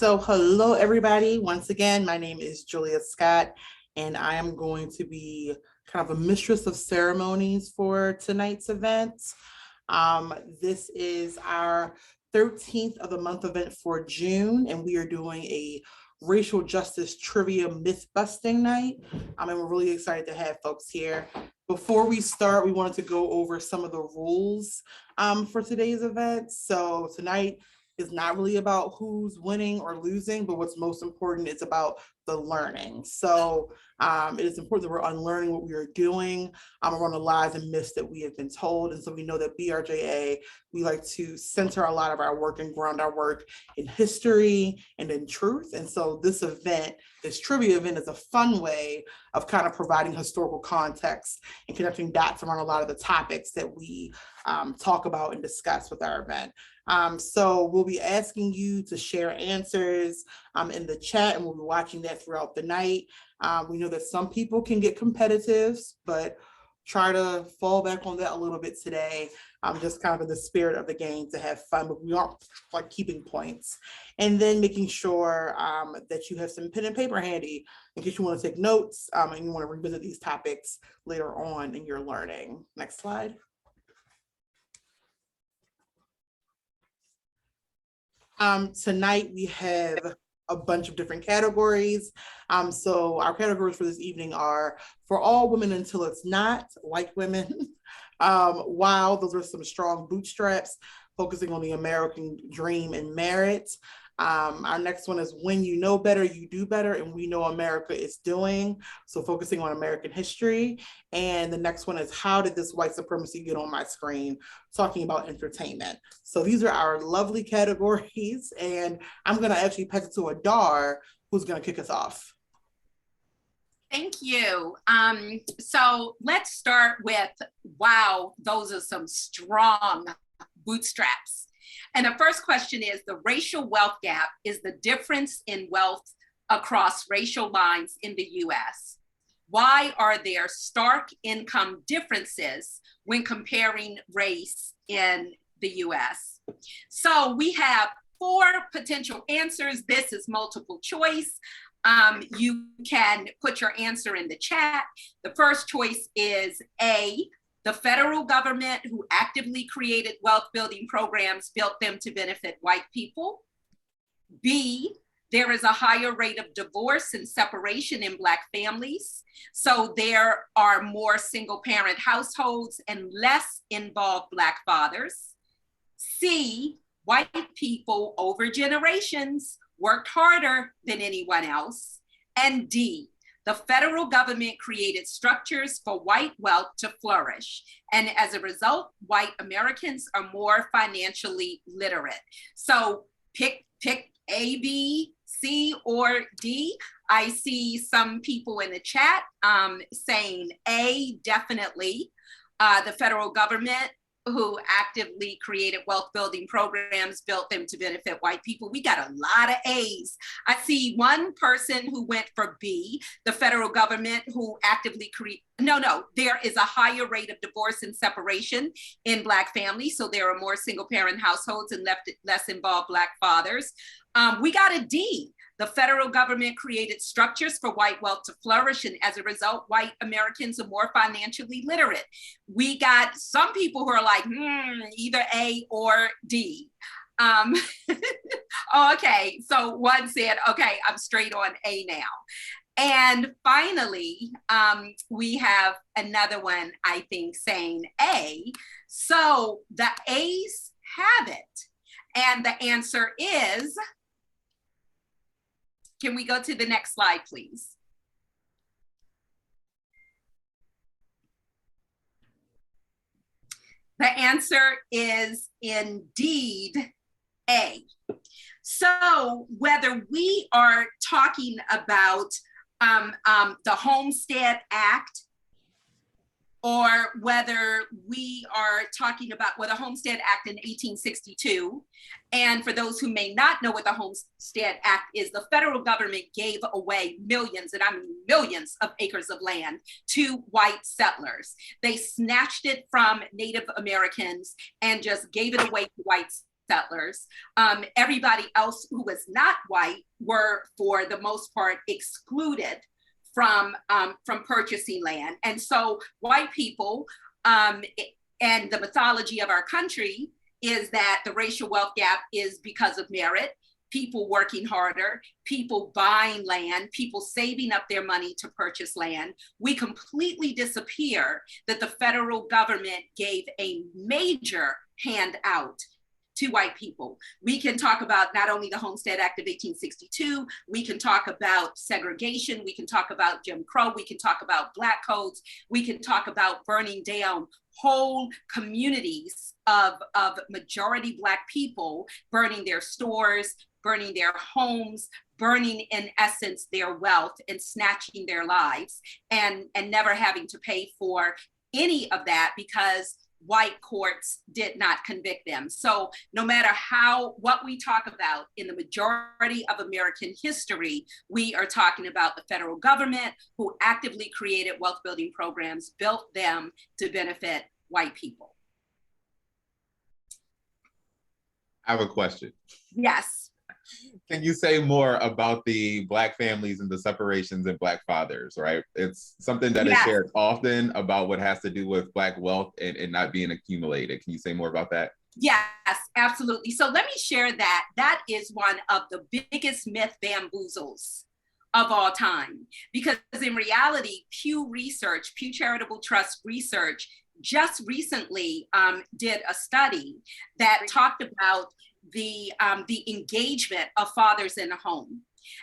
So hello, everybody. Once again, my name is Julia Scott, and I am going to be kind of a mistress of ceremonies for tonight's event. This is our 13th of the month event for June, and we are doing a racial justice trivia myth busting night. And we're really excited to have folks here. Before we start, we wanted to go over some of the rules for today's event. So tonight is not really about who's winning or losing, but what's most important is about the learning. So it is important that we're unlearning what we are doing around the lies and myths that we have been told. And so we know that BRJA, we like to center a lot of our work and ground our work in history and in truth. And so this event, this trivia event, is a fun way of kind of providing historical context and connecting dots around a lot of the topics that we talk about and discuss with our event. So we'll be asking you to share answers in the chat, and we'll be watching that throughout the night. We know that some people can get competitive, but try to fall back on that a little bit today. Just kind of in the spirit of the game to have fun, but we aren't like keeping points. And then making sure that you have some pen and paper handy in case you want to take notes and you want to revisit these topics later on in your learning. Next slide. Tonight we have a bunch of different categories. So our categories for this evening are for all women until it's not, white women. Wow, those are some strong bootstraps, focusing on the American dream and merit. Our next one is when you know better, you do better, and we know America is doing. So focusing on American history. And the next one is how did this white supremacy get on my screen? Talking about entertainment. So these are our lovely categories. And I'm gonna actually pass it to Adar, who's gonna kick us off. Thank you. So let's start with, wow, those are some strong bootstraps. And the first question is, the racial wealth gap is the difference in wealth across racial lines in the US. Why are there stark income differences when comparing race in the US? So we have 4 potential answers. This is multiple choice. You can put your answer in the chat. The first choice is A, the federal government who actively created wealth building programs built them to benefit white people. B, there is a higher rate of divorce and separation in Black families. So there are more single parent households and less involved Black fathers. C, white people over generations worked harder than anyone else. And D, the federal government created structures for white wealth to flourish. And as a result, white Americans are more financially literate. So pick A, B, C, or D. I see some people in the chat saying A, definitely. The federal government who actively created wealth building programs built them to benefit white people. We got a lot of A's. I see one person who went for B, the federal government who actively there is a higher rate of divorce and separation in Black families. So there are more single parent households and less involved Black fathers. We got a D. The federal government created structures for white wealth to flourish, and as a result, white Americans are more financially literate. We got some people who are like, either A or D. Okay, so one said, okay, I'm straight on A now. And finally, we have another one, I think, saying A. So the A's have it. And the answer is, can we go to the next slide, please? The answer is indeed A. So whether we are talking about the Homestead Act, or whether we are talking about the Homestead Act in 1862. And for those who may not know what the Homestead Act is, the federal government gave away millions, and I mean millions of acres of land to white settlers. They snatched it from Native Americans and just gave it away to white settlers. Everybody else who was not white were, for the most part, excluded from purchasing land. And so white people, and the mythology of our country is that the racial wealth gap is because of merit, people working harder, people buying land, people saving up their money to purchase land. We completely disappear that the federal government gave a major handout to white people. We can talk about not only the Homestead Act of 1862, we can talk about segregation, we can talk about Jim Crow, we can talk about Black codes, we can talk about burning down whole communities of majority Black people, burning their stores, burning their homes, burning in essence their wealth and snatching their lives, and never having to pay for any of that because white courts did not convict them. So no matter what we talk about in the majority of American history, we are talking about the federal government who actively created wealth building programs, built them to benefit white people. I have a question. Yes. Can you say more about the Black families and the separations in Black fathers, right? It's something that is shared often about what has to do with Black wealth and not being accumulated. Can you say more about that? Yes, absolutely. So let me share that. That is one of the biggest myth bamboozles of all time. Because in reality, Pew Charitable Trust Research, just recently did a study that talked about the engagement of fathers in the home.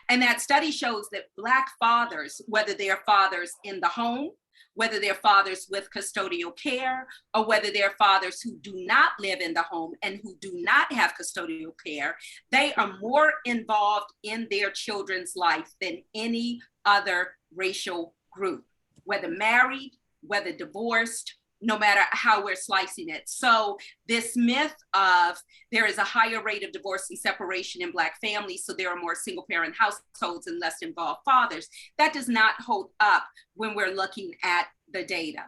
And that study shows that Black fathers, whether they're fathers in the home, whether they're fathers with custodial care, or whether they're fathers who do not live in the home and who do not have custodial care, they are more involved in their children's life than any other racial group, whether married, whether divorced, no matter how we're slicing it. So this myth of there is a higher rate of divorce and separation in Black families, so there are more single parent households and less involved fathers, that does not hold up when we're looking at the data.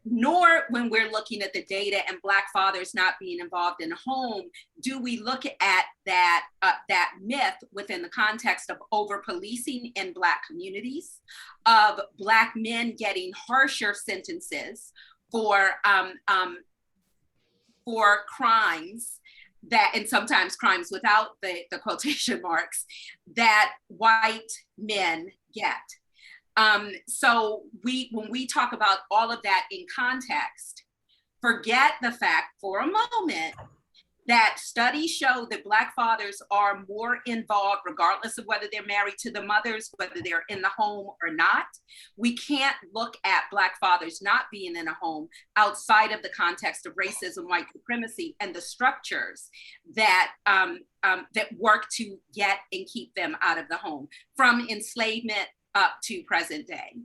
Nor when we're looking at the data and Black fathers not being involved in the home, do we look at that myth within the context of over-policing in Black communities, of Black men getting harsher sentences for crimes that, and sometimes crimes without the quotation marks, that white men get. So when we talk about all of that in context, forget the fact for a moment that studies show that Black fathers are more involved, regardless of whether they're married to the mothers, whether they're in the home or not. We can't look at Black fathers not being in a home outside of the context of racism, white supremacy, and the structures that work to get and keep them out of the home, from enslavement up to present day.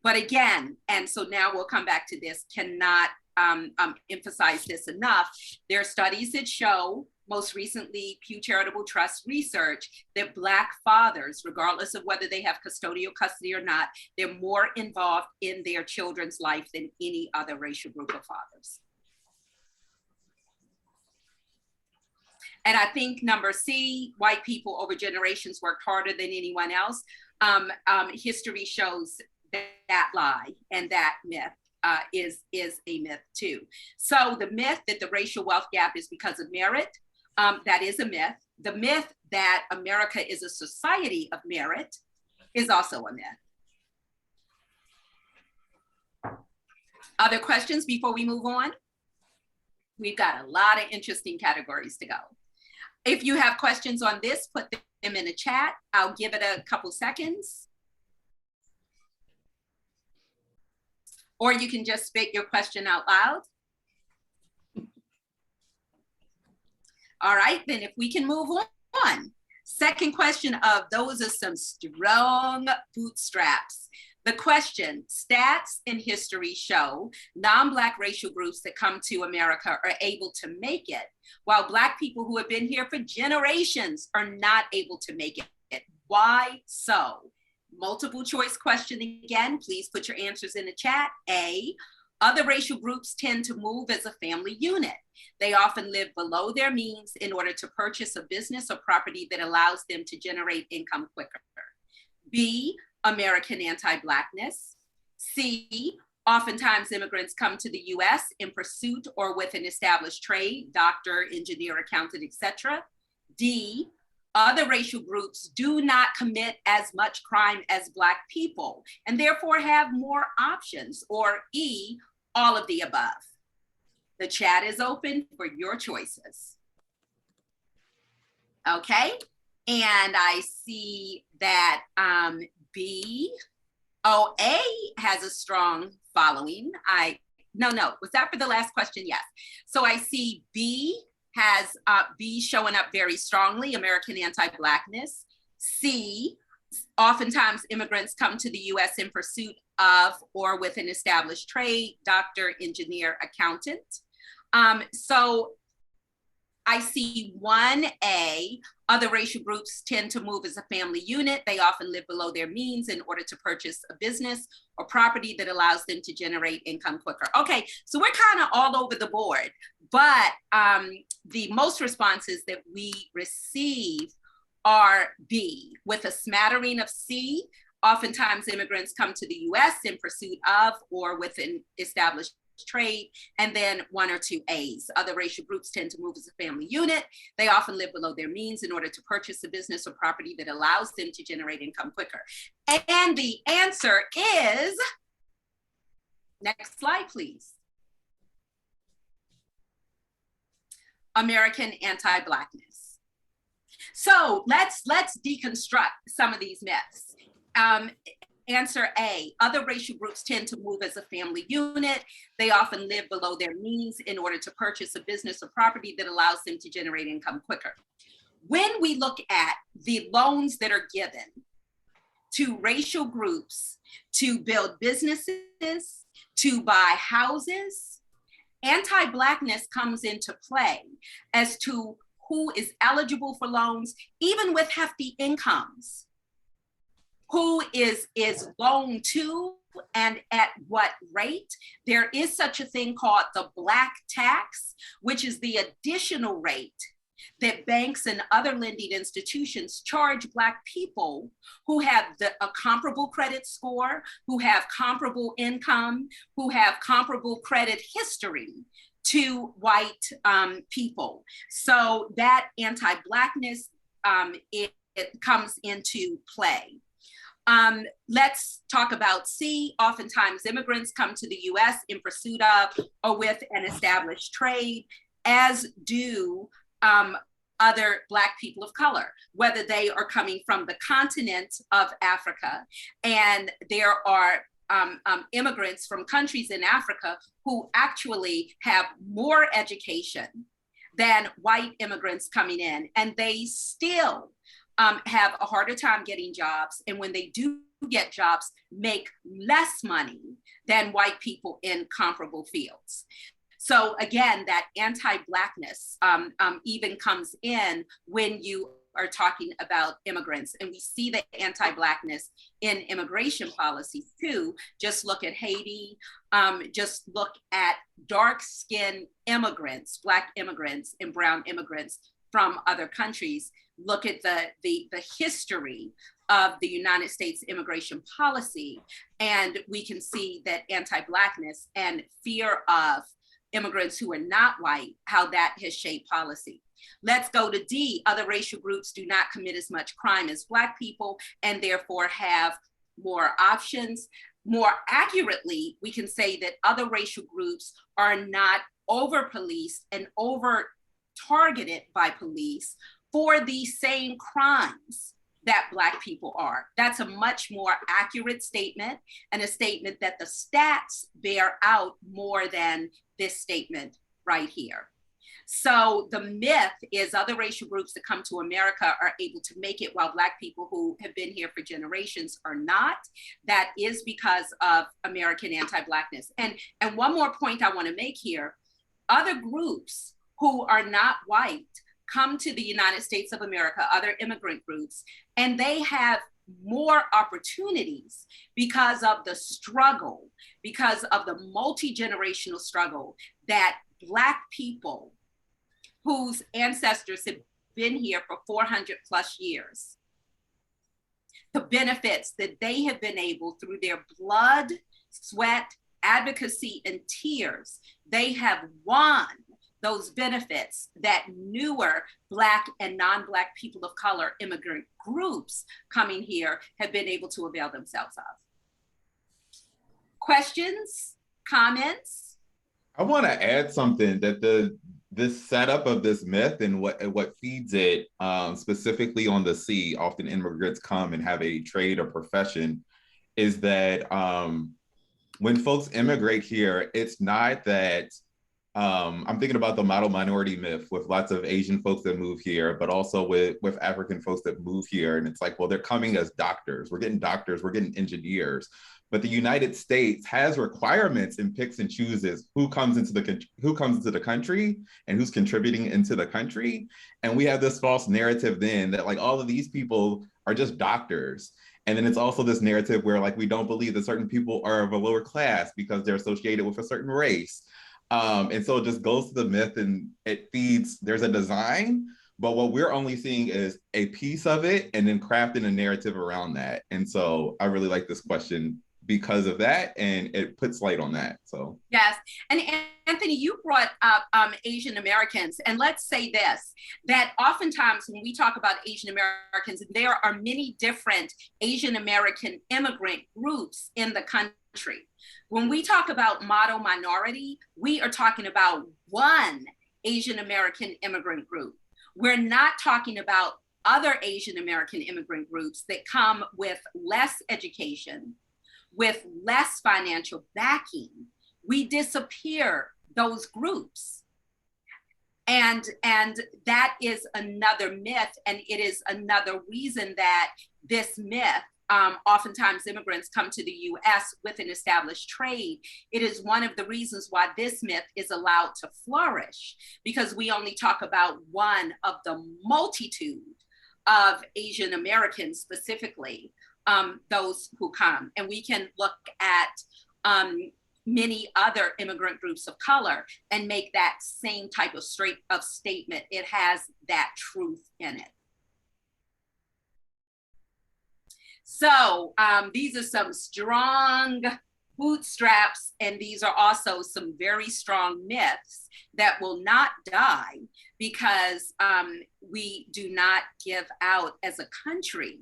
But again, and so now we'll come back to this, cannot emphasize this enough. There are studies that show, most recently Pew Charitable Trust Research, that Black fathers, regardless of whether they have custodial custody or not, they're more involved in their children's life than any other racial group of fathers. And I think number C, white people over generations worked harder than anyone else. History shows that lie and that myth. Is a myth too. So the myth that the racial wealth gap is because of merit, that is a myth. The myth that America is a society of merit is also a myth. Other questions before we move on? We've got a lot of interesting categories to go. If you have questions on this, put them in the chat. I'll give it a couple seconds. Or you can just spit your question out loud. All right, then if we can move on. Second question of those are some strong bootstraps. The question, stats and history show non-Black racial groups that come to America are able to make it, while Black people who have been here for generations are not able to make it. Why so? Multiple choice question again, please put your answers in the chat. A, Other racial groups tend to move as a family unit. They often live below their means in order to purchase a business or property that allows them to generate income quicker. B, American anti-Blackness. C, oftentimes immigrants come to the US in pursuit or with an established trade, doctor, engineer, accountant, etc. D, other racial groups do not commit as much crime as Black people and therefore have more options. Or E, all of the above. The chat is open for your choices. Okay, and I see that B, oh, A has a strong following. No, was that for the last question? Yes. So I see B has B showing up very strongly, American anti-Blackness. C, oftentimes immigrants come to the US in pursuit of or with an established trade, doctor, engineer, accountant. So I see 1A, other racial groups tend to move as a family unit. They often live below their means in order to purchase a business or property that allows them to generate income quicker. Okay, so we're kind of all over the board, but the most responses that we receive are B, with a smattering of C. Oftentimes immigrants come to the US in pursuit of or with an established trade, and then 1 or 2 A's. Other racial groups tend to move as a family unit. They often live below their means in order to purchase a business or property that allows them to generate income quicker. And the answer is, next slide, please. American anti-Blackness. So let's deconstruct some of these myths. Answer A, other racial groups tend to move as a family unit. They often live below their means in order to purchase a business or property that allows them to generate income quicker. When we look at the loans that are given to racial groups to build businesses, to buy houses, anti-Blackness comes into play as to who is eligible for loans, even with hefty incomes. Who is loaned to and at what rate. There is such a thing called the Black tax, which is the additional rate that banks and other lending institutions charge Black people who have a comparable credit score, who have comparable income, who have comparable credit history to white people. So that anti-Blackness, it comes into play. Let's talk about C. Oftentimes immigrants come to the US in pursuit of or with an established trade, as do other Black people of color, whether they are coming from the continent of Africa, and there are immigrants from countries in Africa who actually have more education than white immigrants coming in, and they still have a harder time getting jobs, and when they do get jobs, make less money than white people in comparable fields. So again, that anti-Blackness even comes in when you are talking about immigrants, and we see the anti-Blackness in immigration policies too. Just look at Haiti, just look at dark-skinned immigrants, Black immigrants and brown immigrants from other countries. Look at the history of the United States immigration policy, and we can see that anti-Blackness and fear of immigrants who are not white, how that has shaped policy. Let's go to D. Other racial groups do not commit as much crime as Black people and therefore have more options. More accurately, we can say that other racial groups are not over-policed and over-targeted by police for the same crimes that Black people are. That's a much more accurate statement, and a statement that the stats bear out more than this statement right here. So the myth is other racial groups that come to America are able to make it while Black people who have been here for generations are not. That is because of American anti-Blackness. And one more point I want to make here, other groups who are not white come to the United States of America, other immigrant groups, and they have more opportunities because of the struggle, because of the multi-generational struggle that Black people whose ancestors have been here for 400 plus years, the benefits that they have been able, through their blood, sweat, advocacy, and tears, they have won those benefits that newer Black and non-Black people of color immigrant groups coming here have been able to avail themselves of. Questions, comments? I want to add something that this setup of this myth and what feeds it, specifically on the sea, often immigrants come and have a trade or profession, is that when folks immigrate here, it's not that I'm thinking about the model minority myth with lots of Asian folks that move here, but also with African folks that move here. And it's like, well, they're coming as doctors. We're getting doctors, we're getting engineers. But the United States has requirements and picks and chooses who comes into the country and who's contributing into the country. And we have this false narrative then that like all of these people are just doctors. And then it's also this narrative where like we don't believe that certain people are of a lower class because they're associated with a certain race. And so it just goes to the myth and it feeds, there's a design, but what we're only seeing is a piece of it and then crafting a narrative around that. And so I really like this question because of that, and it puts light on that. So yes, and Anthony, you brought up Asian Americans, and let's say this, that oftentimes when we talk about Asian Americans, there are many different Asian American immigrant groups in the country. When we talk about model minority, we are talking about one Asian American immigrant group. We're not talking about other Asian American immigrant groups that come with less education, with less financial backing. We disappear those groups. And that is another myth, and it is another reason that this myth, oftentimes immigrants come to the US with an established trade. It is one of the reasons why this myth is allowed to flourish, because we only talk about one of the multitude of Asian Americans specifically, those who come. And we can look at many other immigrant groups of color and make that same type of statement. It has that truth in it. So these are some strong bootstraps, and these are also some very strong myths that will not die because we do not give out as a country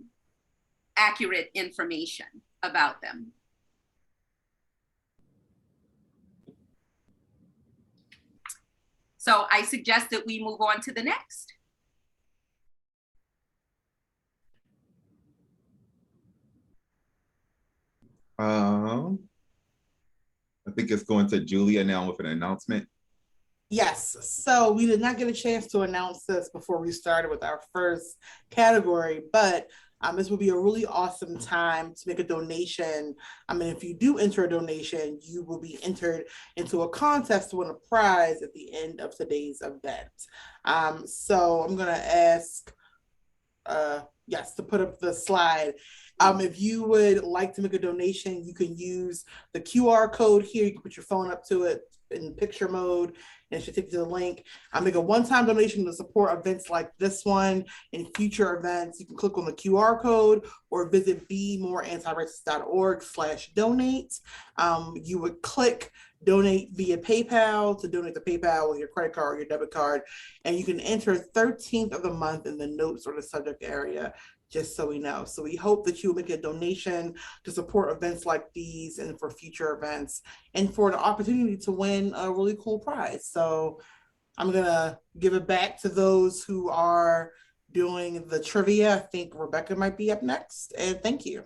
accurate information about them. So I suggest that we move on to the next. I think it's going to Julia now with an announcement. Yes, so we did not get a chance to announce this before we started with our first category, but this will be a really awesome time to make a donation. I mean, if you do enter a donation, you will be entered into a contest to win a prize at the end of today's event. So I'm gonna ask, yes, to put up the slide. If you would like to make a donation, you can use the QR code here. You can put your phone up to it in picture mode, and it should take you to the link. I make a one-time donation to support events like this one and future events. You can click on the QR code or visit bemoreantiracist.org/donate. You would click donate via PayPal to donate to PayPal with your credit card or your debit card, and you can enter 13th of the month in the notes or the subject area, just so we know. So we hope that you will make a donation to support events like these and for future events and for the opportunity to win a really cool prize. So I'm gonna give it back to those who are doing the trivia. I think Rebecca might be up next, and thank you.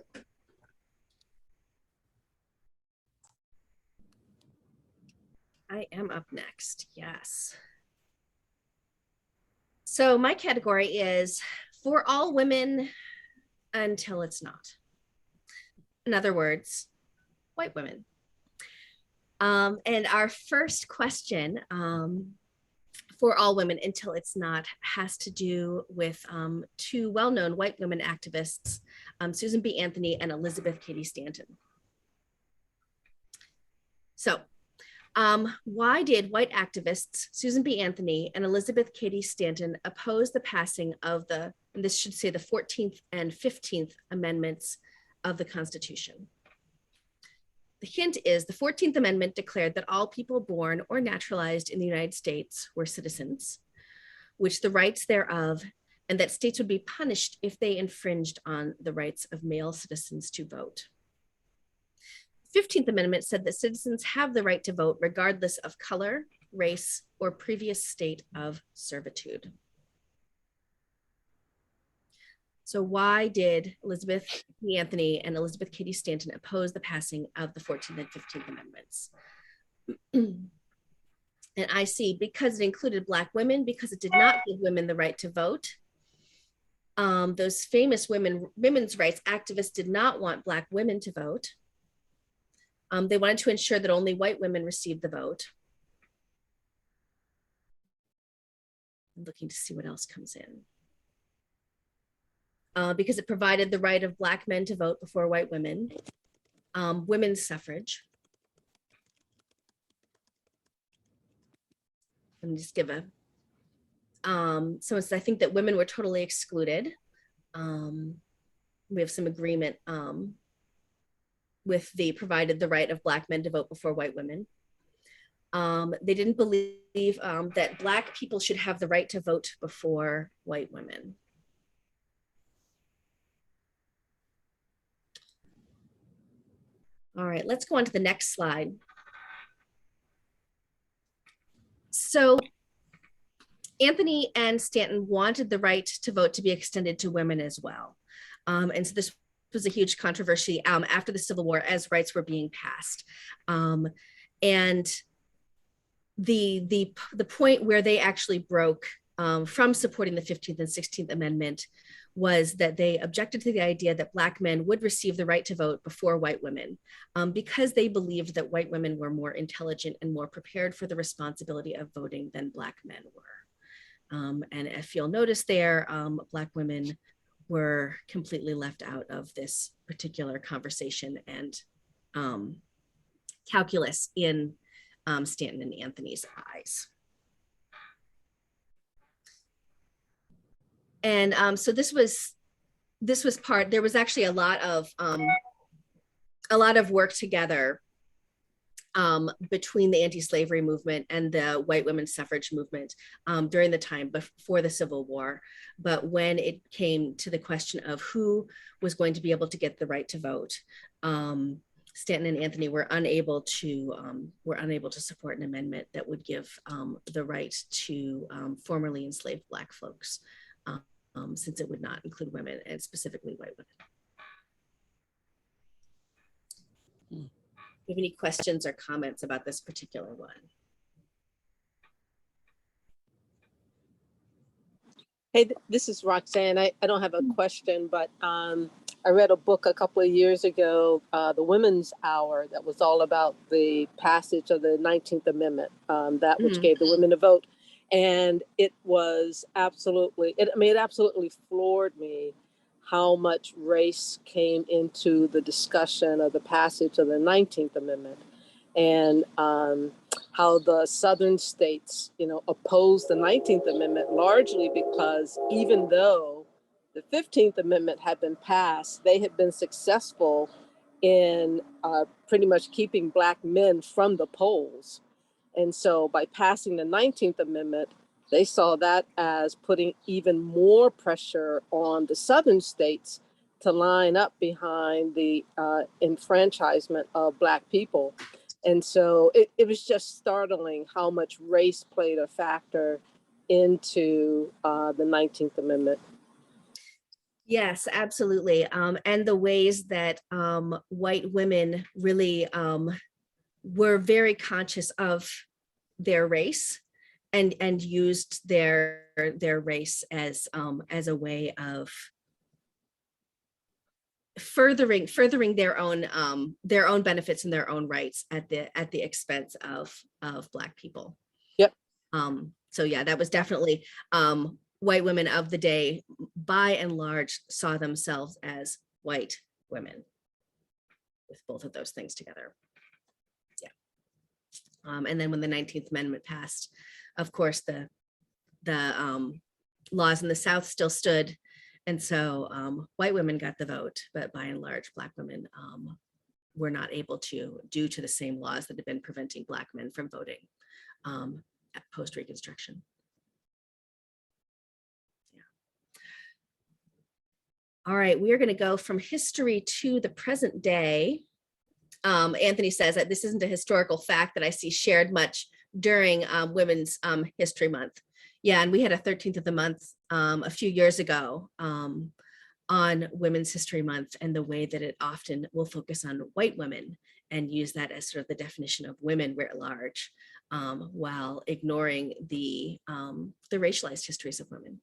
I am up next, yes. So my category is for all women until it's not. In other words, white women. And our first question for all women until it's not has to do with two well-known white women activists, Susan B. Anthony and Elizabeth Cady Stanton. So why did white activists Susan B. Anthony and Elizabeth Cady Stanton oppose the passing of and this should say the 14th and 15th Amendments of the Constitution? The hint is the 14th Amendment declared that all people born or naturalized in the United States were citizens, which the rights thereof, and that states would be punished if they infringed on the rights of male citizens to vote. The 15th Amendment said that citizens have the right to vote regardless of color, race, or previous state of servitude. So why did Elizabeth B. Anthony and Elizabeth Cady Stanton oppose the passing of the 14th and 15th Amendments? And I see because it included Black women, because it did not give women the right to vote. Those famous women's rights activists did not want Black women to vote. They wanted to ensure that only white women received the vote. I'm looking to see what else comes in. Because it provided the right of Black men to vote before white women, women's suffrage. Let me just give a, so I think that women were totally excluded. We have some agreement with the provided the right of Black men to vote before white women. They didn't believe that Black people should have the right to vote before white women. All right, let's go on to the next slide. So Anthony and Stanton wanted the right to vote to be extended to women as well. And so this was a huge controversy after the Civil War as rights were being passed. And the point where they actually broke from supporting the 15th and 16th Amendment was that they objected to the idea that Black men would receive the right to vote before white women because they believed that white women were more intelligent and more prepared for the responsibility of voting than Black men were. And if you'll notice there, Black women were completely left out of this particular conversation and calculus in Stanton and Anthony's eyes. And so this was part, there was actually a lot of work together between the anti-slavery movement and the white women's suffrage movement during the time before the Civil War. But when it came to the question of who was going to be able to get the right to vote, Stanton and Anthony were unable to support an amendment that would give the right to formerly enslaved Black folks, since it would not include women and specifically white women. Do you have any questions or comments about this particular one? Hey, this is Roxanne. I don't have a question, but I read a book a couple of years ago, The Women's Hour, that was all about the passage of the 19th Amendment, that which gave the women a vote. And it was absolutely, it absolutely floored me how much race came into the discussion of the passage of the 19th Amendment, and how the Southern states, opposed the 19th Amendment largely because even though the 15th Amendment had been passed, they had been successful in pretty much keeping Black men from the polls. And so by passing the 19th Amendment, they saw that as putting even more pressure on the Southern states to line up behind the enfranchisement of Black people. And so it was just startling how much race played a factor into the 19th Amendment. Yes, absolutely. And the ways that white women really were very conscious of their race and used their race as a way of furthering their own benefits and their own rights at the expense of Black people. Yep. So yeah, that was definitely white women of the day, by and large, saw themselves as white women with both of those things together. Yeah. And then when the 19th Amendment passed, of course, the laws in the South still stood. And so white women got the vote, but by and large, Black women were not able to, due to the same laws that had been preventing Black men from voting post-Reconstruction. Yeah. All right, we are going to go from history to the present day. Anthony says that this isn't a historical fact that I see shared much during Women's History Month. Yeah, and we had a 13th of the month a few years ago on Women's History Month, and the way that it often will focus on white women and use that as sort of the definition of women writ large, while ignoring the racialized histories of women.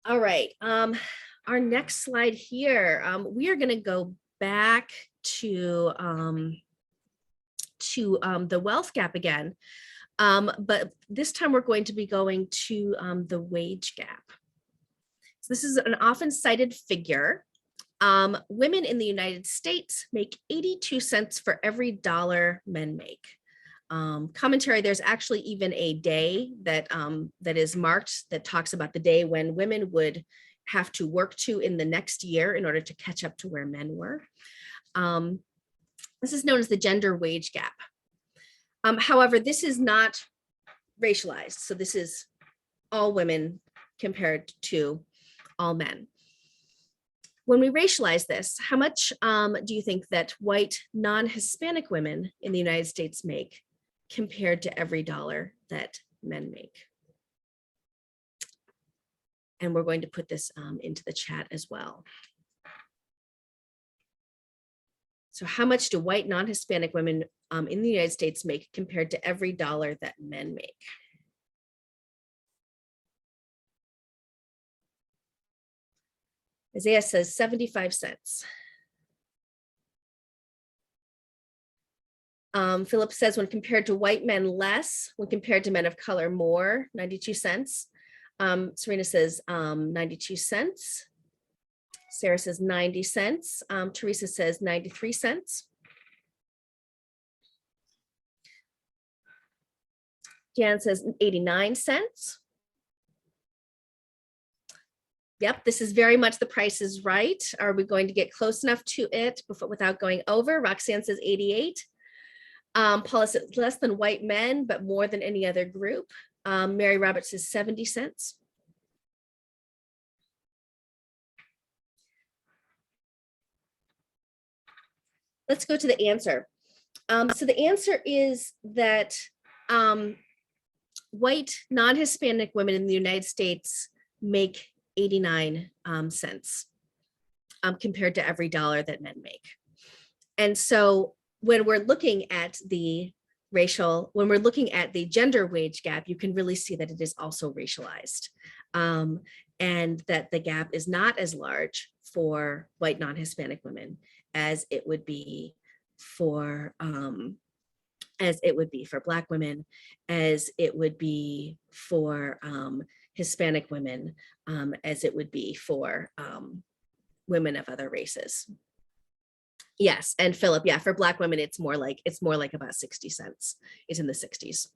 All right, our next slide here, we are going to go back to the wealth gap again. But this time we're going to be going to the wage gap. So this is an often cited figure. Women in the United States make 82 cents for every dollar men make. Commentary, there's actually even a day that, that is marked that talks about the day when women would have to work to in the next year in order to catch up to where men were. This is known as the gender wage gap. However, this is not racialized. So this is all women compared to all men. When we racialize this, how much do you think that white non-Hispanic women in the United States make compared to every dollar that men make? And we're going to put this into the chat as well. So how much do white non-Hispanic women in the United States make compared to every dollar that men make? Isaiah says 75 cents. Philip says when compared to white men, less. When compared to men of color, more, 92 cents. Serena says 92 cents. Sarah says 90 cents. Teresa says 93 cents. Jan says 89 cents. Yep, this is very much The Price is Right. Are we going to get close enough to it without going over? Roxanne says 88. Paula says less than white men, but more than any other group. Mary Roberts says 70 cents. Let's go to the answer. So the answer is that white non-Hispanic women in the United States make 89 cents compared to every dollar that men make. And so when we're looking at the when we're looking at the gender wage gap, you can really see that it is also racialized, and that the gap is not as large for white non-Hispanic women as it would be for Black women, as it would be for Hispanic women, as it would be for women of other races. Yes, and Philip, yeah, for Black women, it's more like about 60 cents. It's in the 60s.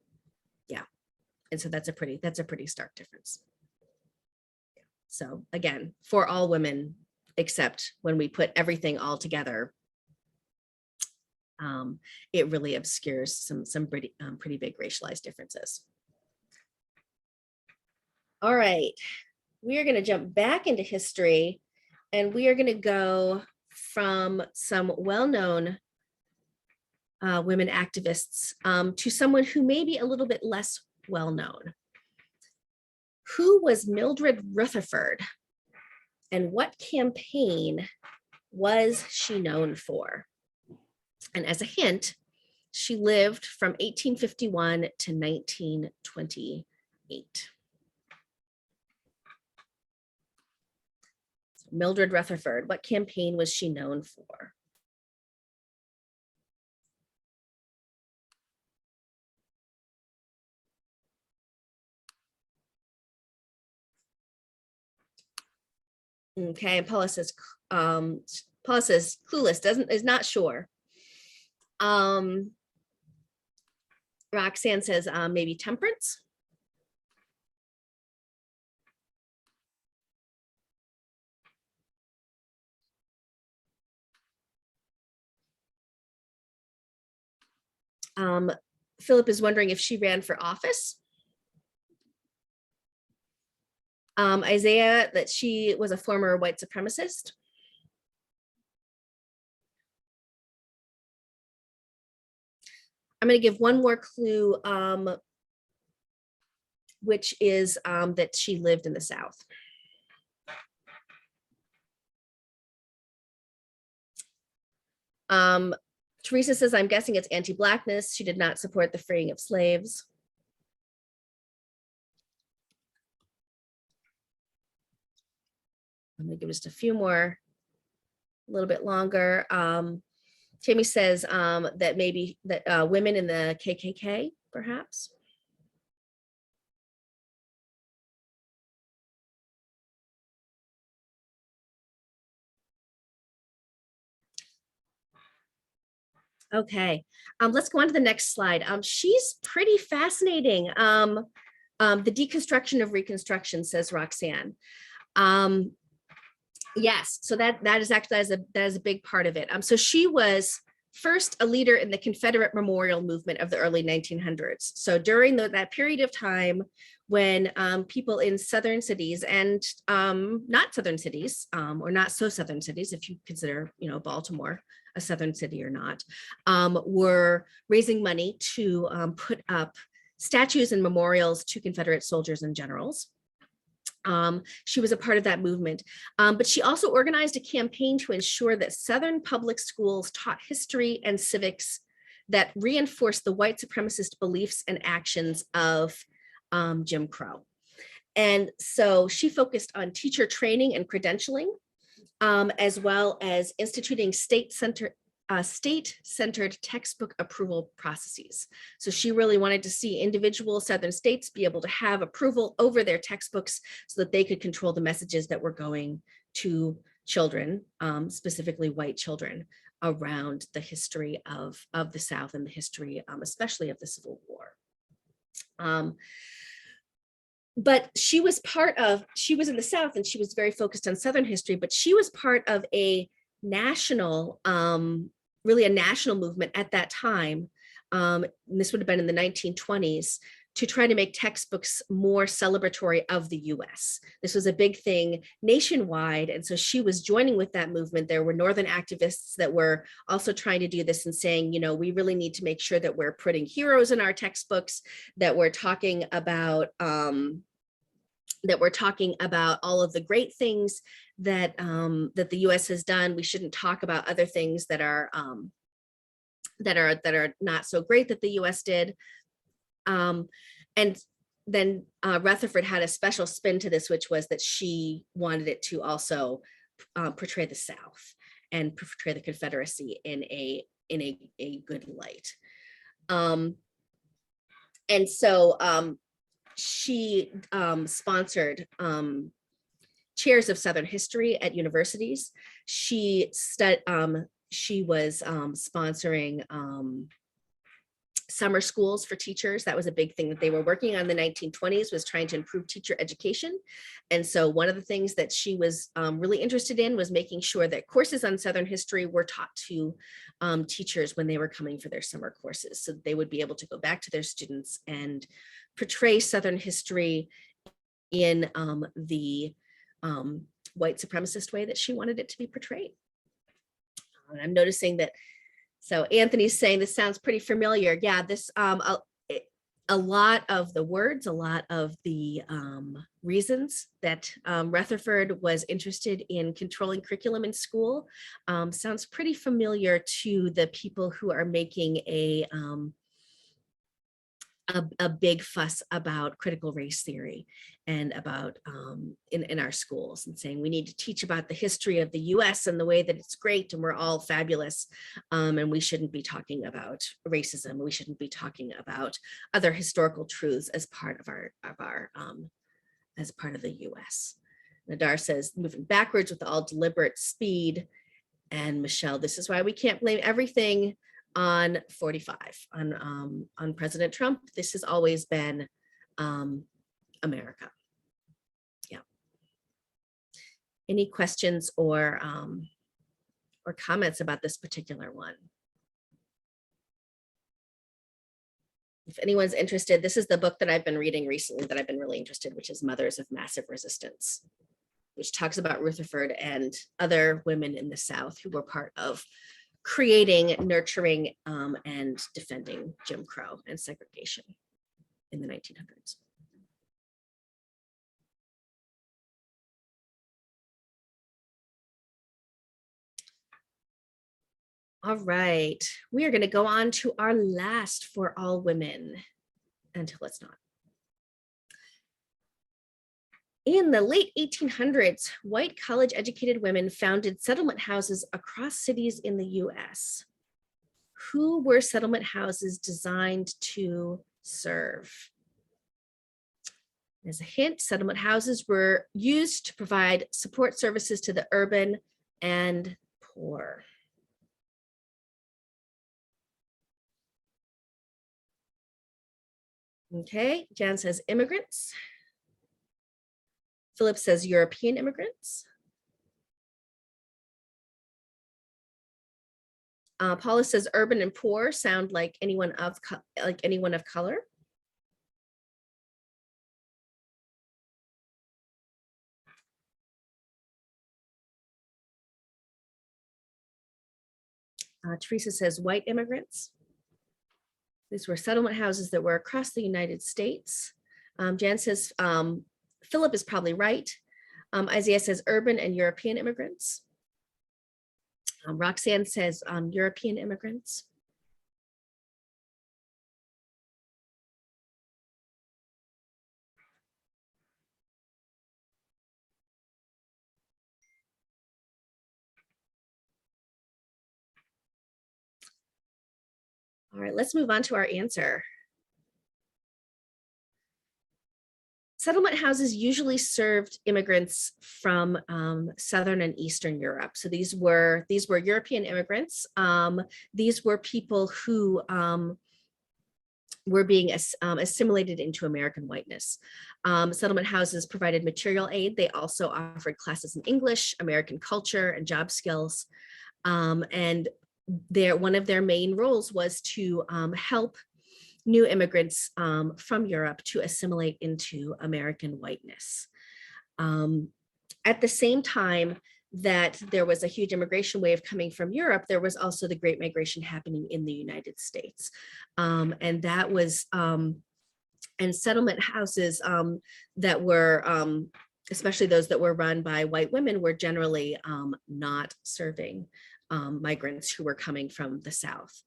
Yeah, and so that's a pretty stark difference. Yeah. So again, for all women, except when we put everything all together, it really obscures some pretty big racialized differences. All right, we are going to jump back into history, and we are going to go from some well-known women activists to someone who may be a little bit less well-known. Who was Mildred Rutherford, and what campaign was she known for? And as a hint, she lived from 1851 to 1928. So Mildred Rutherford, what campaign was she known for? Okay, and Paula says clueless, is not sure. Roxanne says maybe temperance. Philip is wondering if she ran for office. Isaiah, that she was a former white supremacist. I'm going to give one more clue, which is that she lived in the South. Teresa says, I'm guessing it's anti-Blackness. She did not support the freeing of slaves. I'm gonna give just a few more, a little bit longer. Tammy says that maybe that women in the KKK, perhaps. Okay, let's go on to the next slide. She's pretty fascinating. The deconstruction of Reconstruction, says Roxanne. Yes, so that is actually that is a big part of it. So she was first a leader in the Confederate memorial movement of the early 1900s. So during that period of time when people in southern cities and not southern cities, or not so southern cities, if you consider, Baltimore a southern city or not, were raising money to put up statues and memorials to Confederate soldiers and generals. She was a part of that movement, but she also organized a campaign to ensure that Southern public schools taught history and civics that reinforced the white supremacist beliefs and actions of Jim Crow. And so she focused on teacher training and credentialing, as well as instituting state-centered textbook approval processes. So she really wanted to see individual Southern states be able to have approval over their textbooks so that they could control the messages that were going to children, specifically white children, around the history of the South and the history, especially of the Civil War. But she was in the South and she was very focused on Southern history, but she was part of a national, really a national movement at that time. And this would have been in the 1920s, to try to make textbooks more celebratory of the US. This was a big thing nationwide. And so she was joining with that movement. There were Northern activists that were also trying to do this and saying, we really need to make sure that we're putting heroes in our textbooks, that we're talking about all of the great things that that the US has done. We shouldn't talk about other things that are not so great that the US did. And then Rutherford had a special spin to this, which was that she wanted it to also portray the South and portray the Confederacy in a good light. And so she sponsored chairs of Southern history at universities. She was sponsoring summer schools for teachers. That was a big thing that they were working on in the 1920s, was trying to improve teacher education. And so one of the things that she was really interested in was making sure that courses on Southern history were taught to teachers when they were coming for their summer courses, so that they would be able to go back to their students and portray Southern history in the white supremacist way that she wanted it to be portrayed. And I'm noticing that, so Anthony's saying this sounds pretty familiar. Yeah, this a lot of the words, a lot of the reasons that Rutherford was interested in controlling curriculum in school sounds pretty familiar to the people who are making a big fuss about critical race theory and about in our schools, and saying we need to teach about the history of the US and the way that it's great and we're all fabulous, and we shouldn't be talking about racism. We shouldn't be talking about other historical truths as part of our as part of the US. Nadar says moving backwards with all deliberate speed. And Michelle, this is why we can't blame everything on 45, on President Trump. This has always been America. Yeah. Any questions or comments about this particular one? If anyone's interested, this is the book that I've been reading recently that I've been really interested, which is Mothers of Massive Resistance, which talks about Rutherford and other women in the South who were part of creating, nurturing, and defending Jim Crow and segregation in the 1900s. All right, we are going to go on to our last for all women until it's not. In the late 1800s, white college-educated women founded settlement houses across cities in the US. Who were settlement houses designed to serve? As a hint, settlement houses were used to provide support services to the urban and poor. Okay, Jan says immigrants. Philip says European immigrants. Paula says urban and poor sound like anyone of color. Teresa says white immigrants. These were settlement houses that were across the United States. Jan says Philip is probably right. Isaiah says urban and European immigrants. Roxanne says European immigrants. All right, let's move on to our answer. Settlement houses usually served immigrants from Southern and Eastern Europe. So these were European immigrants. These were people who were being assimilated into American whiteness. Settlement houses provided material aid. They also offered classes in English, American culture, and job skills. And one of their main roles was to help new immigrants from Europe to assimilate into American whiteness. At the same time that there was a huge immigration wave coming from Europe, there was also the Great Migration happening in the United States. And that was, and settlement houses that were, especially those that were run by white women, were generally not serving migrants who were coming from the South.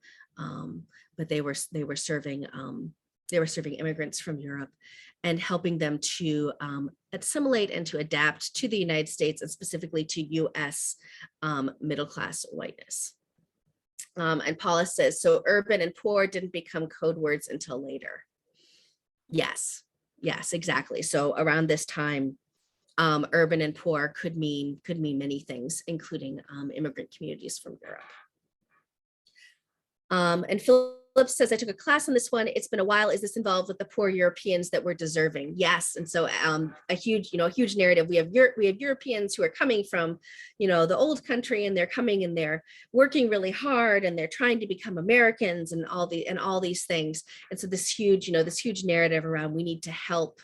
But they were serving immigrants from Europe and helping them to assimilate and to adapt to the United States and specifically to US middle-class whiteness. And Paula says, so urban and poor didn't become code words until later. Yes, exactly. So around this time, urban and poor could mean many things, including immigrant communities from Europe. And Philip says, I took a class on this one. It's been a while. Is this involved with the poor Europeans that were deserving? Yes. And so a huge narrative. We have Europeans who are coming from, the old country, and they're coming and they're working really hard and they're trying to become Americans and all these things. And so this huge narrative around, we need to help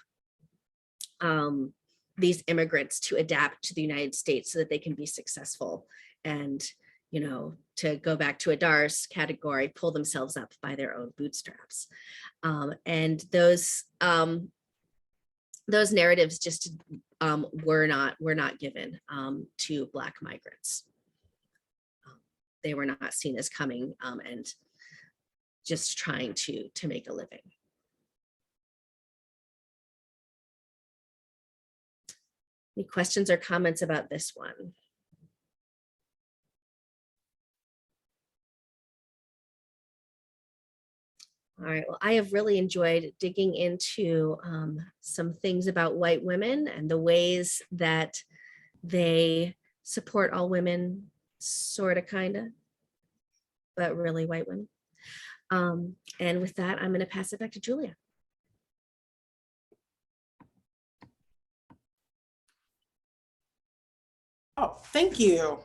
these immigrants to adapt to the United States so that they can be successful and, to go back to Adar's category, pull themselves up by their own bootstraps. And those narratives just were not given to Black migrants. They were not seen as coming and just trying to make a living. Any questions or comments about this one? All right, well, I have really enjoyed digging into some things about white women and the ways that they support all women, sort of, kind of, but really white women. And with that, I'm going to pass it back to Julia. Oh, thank you.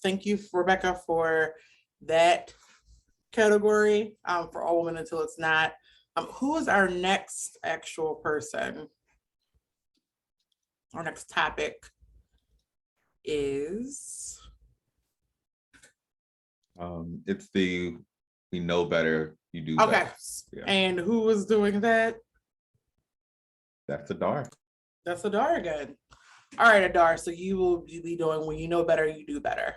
Thank you, Rebecca, for that category, for all women until it's not. Who is our next actual person? Our next topic is it's the we know better, you do okay. better. Yeah. And who was doing that? That's Adar. That's Adar again. All right, Adar. So you will be doing when you know better, you do better.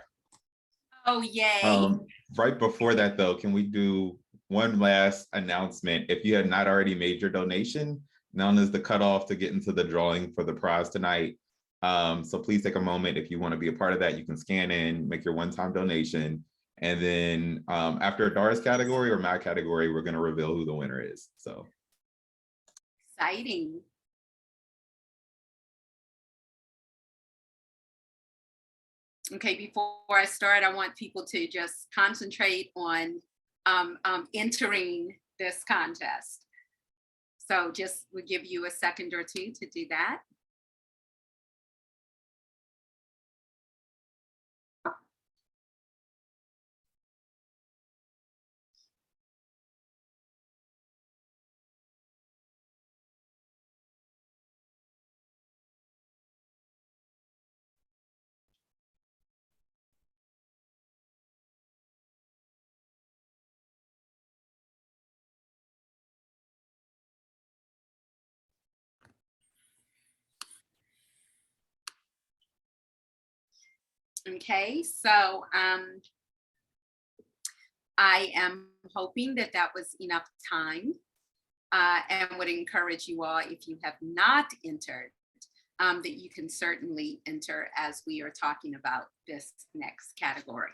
Oh, yay. Right before that, though, can we do one last announcement? If you had not already made your donation, now is the cutoff to get into the drawing for the prize tonight. So please take a moment. If you want to be a part of that, you can scan in, make your one-time donation. And then after Adar's category or my category, we're going to reveal who the winner is. So Exciting. Okay, before I start, I want people to just concentrate on entering this contest. So just we'll give you a second or two to do that. Okay, so I am hoping that that was enough time, and would encourage you all, if you have not entered, that you can certainly enter as we are talking about this next category.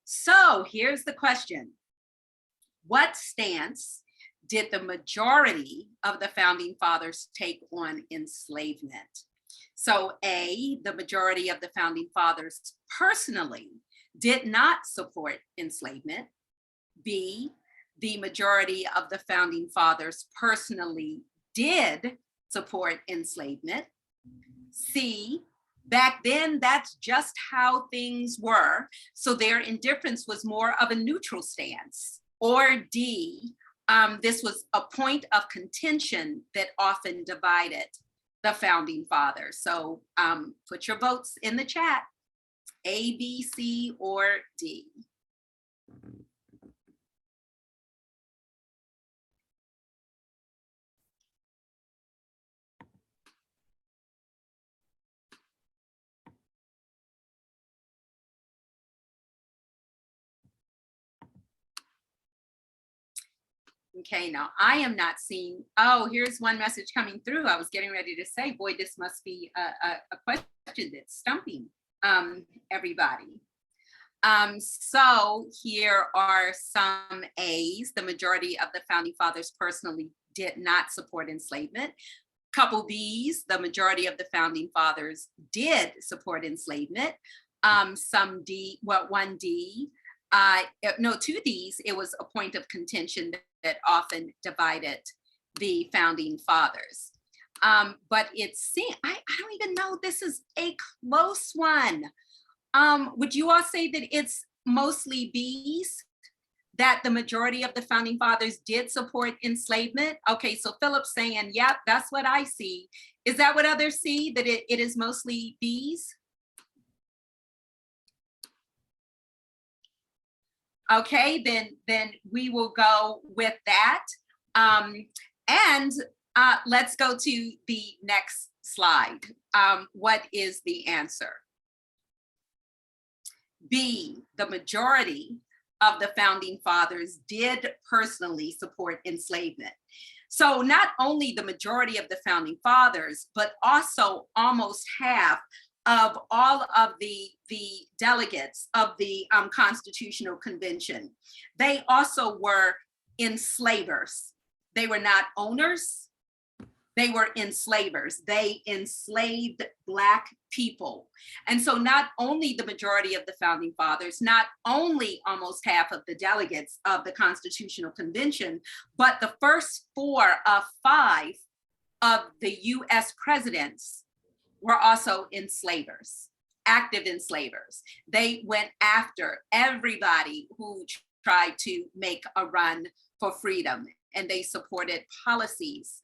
So here's the question. What stance did the majority of the founding fathers take on enslavement? So A, the majority of the founding fathers personally did not support enslavement. B, the majority of the founding fathers personally did support enslavement. C, back then, that's just how things were. So their indifference was more of a neutral stance. Or D, this was a point of contention that often divided the founding fathers. So put your votes in the chat, A, B, C, or D. Okay, now I am not seeing, oh, here's one message coming through. I was getting ready to say, boy, this must be a question that's stumping everybody. So here are some A's. The majority of the founding fathers personally did not support enslavement. Couple B's, the majority of the founding fathers did support enslavement. Some D, well, one D, no, two D's, it was a point of contention that often divided the founding fathers. But it seems, I don't even know, this is a close one. Would you all say that it's mostly B's, that the majority of the founding fathers did support enslavement? Okay, so Philip's saying, yep, that's what I see. Is that what others see, that it is mostly B's? Okay, then we will go with that. And let's go to the next slide. What is the answer? B, the majority of the founding fathers did personally support enslavement. So not only the majority of the founding fathers, but also almost half of all of the delegates of the Constitutional Convention. They also were enslavers. They were not owners, they were enslavers. They enslaved Black people. And so not only the majority of the founding fathers, not only almost half of the delegates of the Constitutional Convention, but the first 4 of 5 of the US presidents were also enslavers, active enslavers. They went after everybody who tried to make a run for freedom, and they supported policies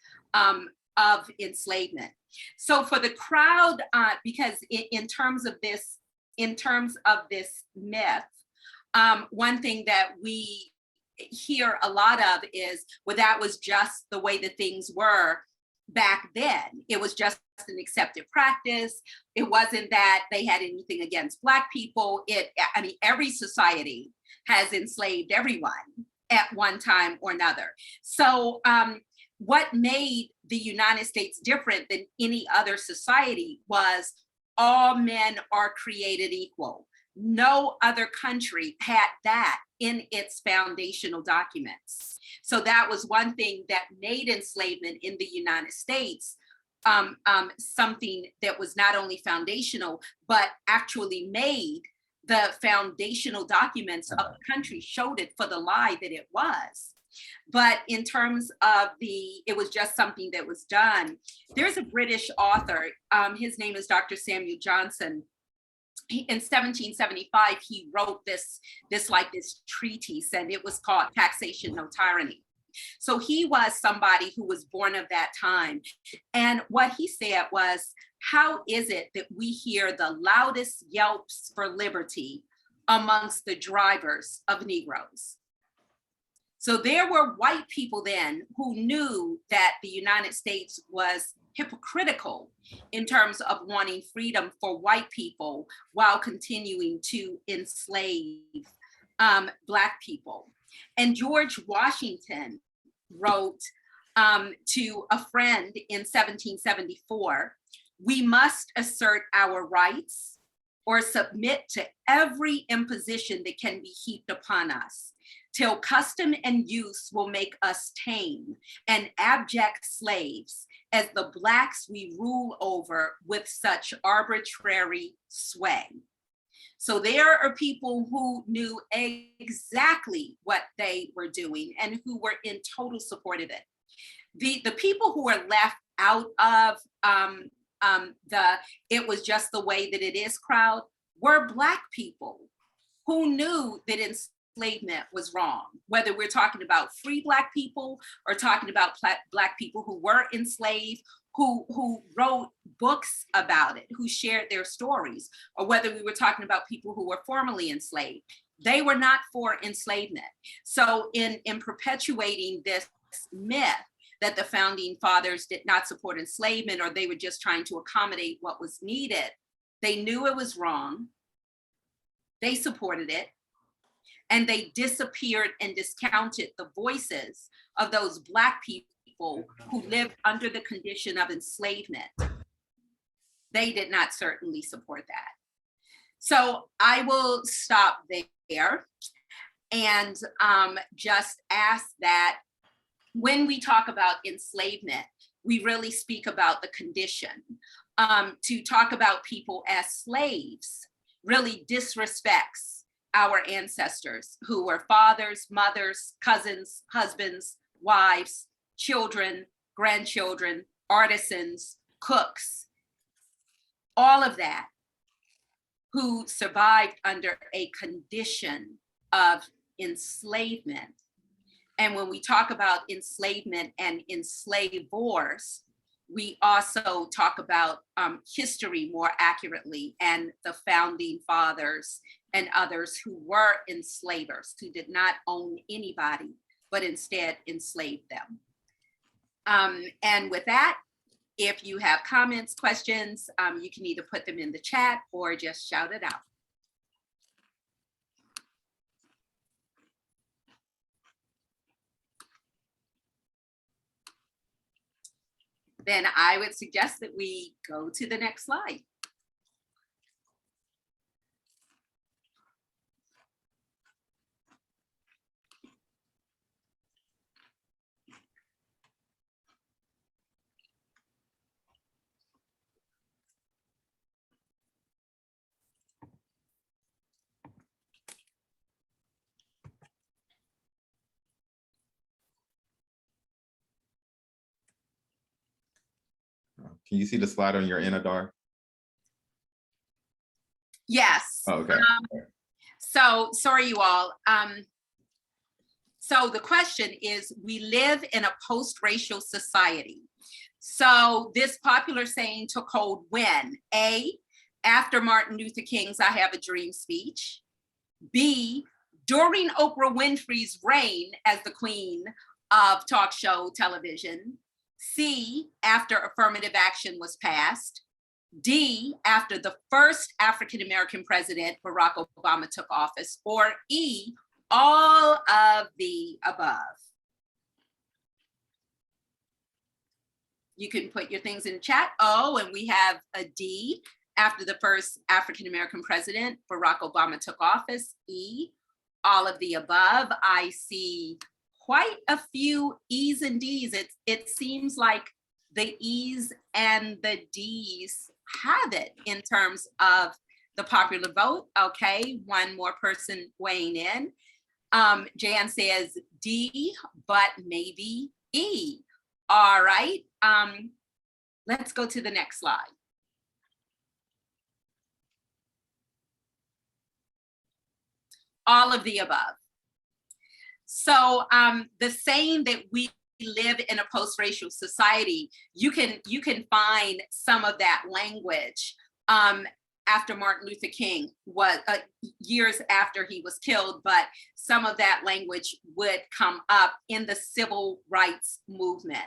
of enslavement. So for the crowd, because in terms of this myth, one thing that we hear a lot of is, well, that was just the way that things were back then. It was just an accepted practice. It wasn't that they had anything against Black people. I mean, every society has enslaved everyone at one time or another. So what made the United States different than any other society was all men are created equal. No other country had that in its foundational documents. So that was one thing that made enslavement in the United States something that was not only foundational, but actually made the foundational documents of the country showed it for the lie that it was. But in terms of it was just something that was done. There's a British author, his name is Dr. Samuel Johnson. In 1775, he wrote this treatise, and it was called Taxation, No Tyranny. So he was somebody who was born of that time. And what he said was, how is it that we hear the loudest yelps for liberty amongst the drivers of Negroes? So there were white people then who knew that the United States was hypocritical in terms of wanting freedom for white people while continuing to enslave Black people. And George Washington wrote to a friend in 1774, "We must assert our rights or submit to every imposition that can be heaped upon us, till custom and use will make us tame and abject slaves as the Blacks we rule over with such arbitrary sway." So there are people who knew exactly what they were doing and who were in total support of it. The people who were left out of it was just the way that it is crowd were Black people who knew that enslavement was wrong, whether we're talking about free Black people or talking about Black people who were enslaved, who wrote books about it, who shared their stories, or whether we were talking about people who were formerly enslaved. They were not for enslavement. So in perpetuating this myth that the founding fathers did not support enslavement, or they were just trying to accommodate what was needed, they knew it was wrong, they supported it, and they disappeared and discounted the voices of those Black people who lived under the condition of enslavement. They did not certainly support that. So I will stop there and just ask that when we talk about enslavement, we really speak about the condition. To talk about people as slaves really disrespects our ancestors who were fathers, mothers, cousins, husbands, wives, children, grandchildren, artisans, cooks, all of that, who survived under a condition of enslavement. And when we talk about enslavement and enslavors, we also talk about history more accurately, and the founding fathers and others who were enslavers, who did not own anybody, but instead enslaved them. And with that, if you have comments, questions, you can either put them in the chat or just shout it out. Then I would suggest that we go to the next slide. Can you see the slide on your end, Adar? Yes. Oh, okay. So sorry, you all. So the question is, we live in a post-racial society. So this popular saying took hold when? A, after Martin Luther King's I Have a Dream speech. B, during Oprah Winfrey's reign as the queen of talk show television. C, after affirmative action was passed. D, after the first African-American president, Barack Obama, took office. Or E, all of the above. You can put your things in the chat. Oh, and we have a D, after the first African-American president, Barack Obama, took office. E, all of the above. I see quite a few E's and D's. It seems like the E's and the D's have it in terms of the popular vote. Okay, one more person weighing in. Jan says D, but maybe E. All right, let's go to the next slide. All of the above. So the saying that we live in a post-racial society, you can find some of that language after Martin Luther King was years after he was killed, but some of that language would come up in the civil rights movement.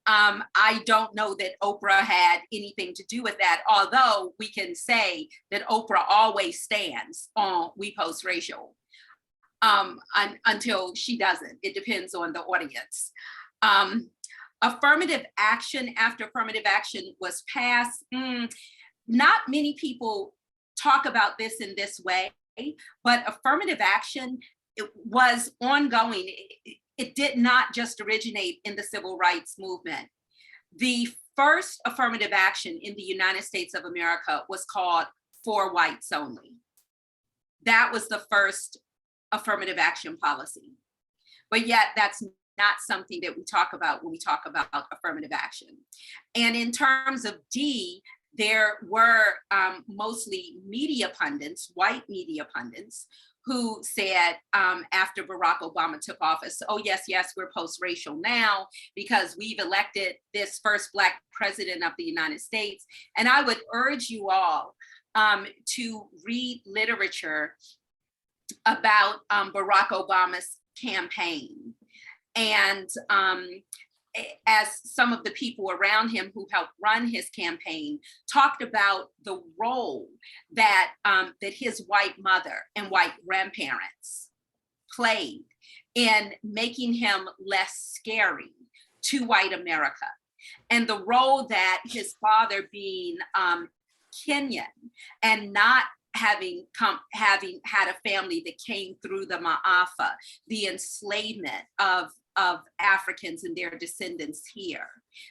I don't know that Oprah had anything to do with that, although we can say that Oprah always stands on we post-racial until she doesn't. It depends on the audience. Affirmative action, after affirmative action was passed, not many people talk about this in this way, but affirmative action, it was ongoing. It did not just originate in the civil rights movement. The first affirmative action in the United States of America was called For Whites Only. That was the first affirmative action policy. But yet that's not something that we talk about when we talk about affirmative action. And in terms of D, there were mostly media pundits, white media pundits, who said after Barack Obama took office, oh yes, we're post-racial now because we've elected this first Black president of the United States. And I would urge you all to read literature about Barack Obama's campaign. And as some of the people around him who helped run his campaign talked about the role that that his white mother and white grandparents played in making him less scary to white America, and the role that his father being Kenyan and not having had a family that came through the Ma'afa, the enslavement of Africans and their descendants here,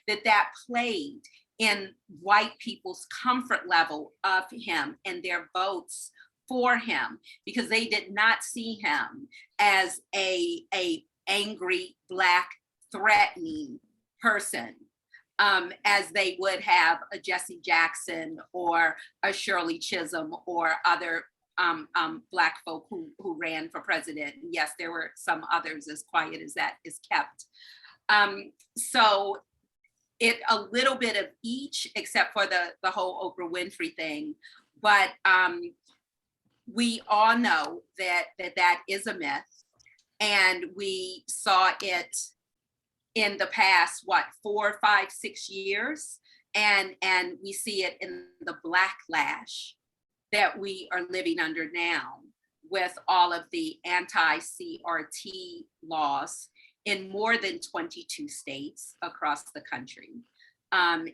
that played in white people's comfort level of him and their votes for him, because they did not see him as a angry Black threatening person, as they would have a Jesse Jackson or a Shirley Chisholm or other Black folk who ran for president. And yes, there were some others, as quiet as that is kept. So it a little bit of each, except for the whole Oprah Winfrey thing. But we all know that is a myth. And we saw it in the past, 4, 5, 6 years. And we see it in the Blacklash that we are living under now, with all of the anti-CRT laws in more than 22 states across the country,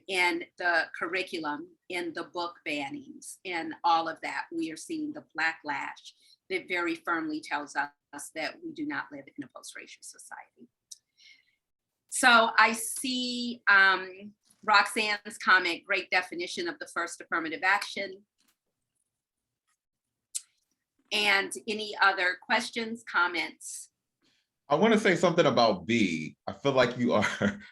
in the curriculum, in the book bannings, and all of that. We are seeing the Blacklash that very firmly tells us that we do not live in a post-racial society. So I see Roxanne's comment, great definition of the first affirmative action. And any other questions, comments I want to say something about B. I feel like you are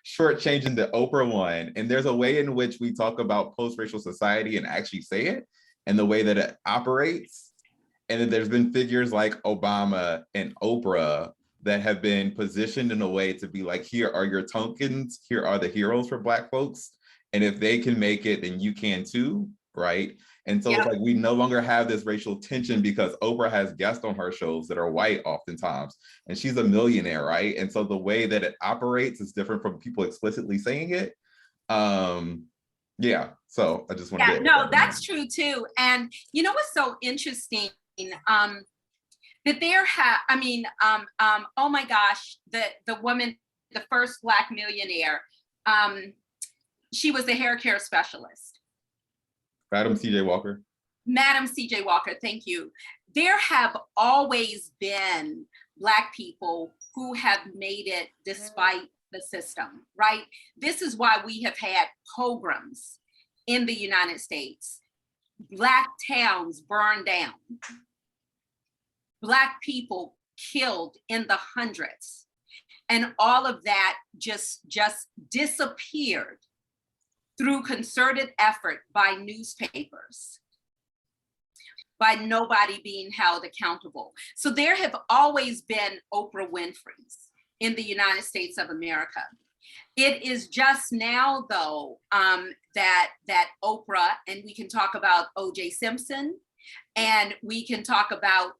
shortchanging the Oprah one. And there's a way in which we talk about post-racial society and actually say it and the way that it operates. And then there's been figures like Obama and Oprah that have been positioned in a way to be like, here are your tokens, here are the heroes for Black folks. And if they can make it, then you can too, right? And so it's like we no longer have this racial tension because Oprah has guests on her shows that are white oftentimes, and she's a millionaire, right? And so the way that it operates is different from people explicitly saying it. Yeah, so I just want to no, that's true too. And you know what's so interesting? That there oh my gosh, the woman, the first Black millionaire, she was a hair care specialist. Madam C.J. Walker. Madam C.J. Walker, thank you. There have always been Black people who have made it despite the system, right? This is why we have had pogroms in the United States. Black towns burned down. Black people killed in the hundreds. And all of that just disappeared through concerted effort by newspapers, by nobody being held accountable. So there have always been Oprah Winfrey's in the United States of America. It is just now, though, that Oprah, and we can talk about O.J. Simpson, and we can talk about,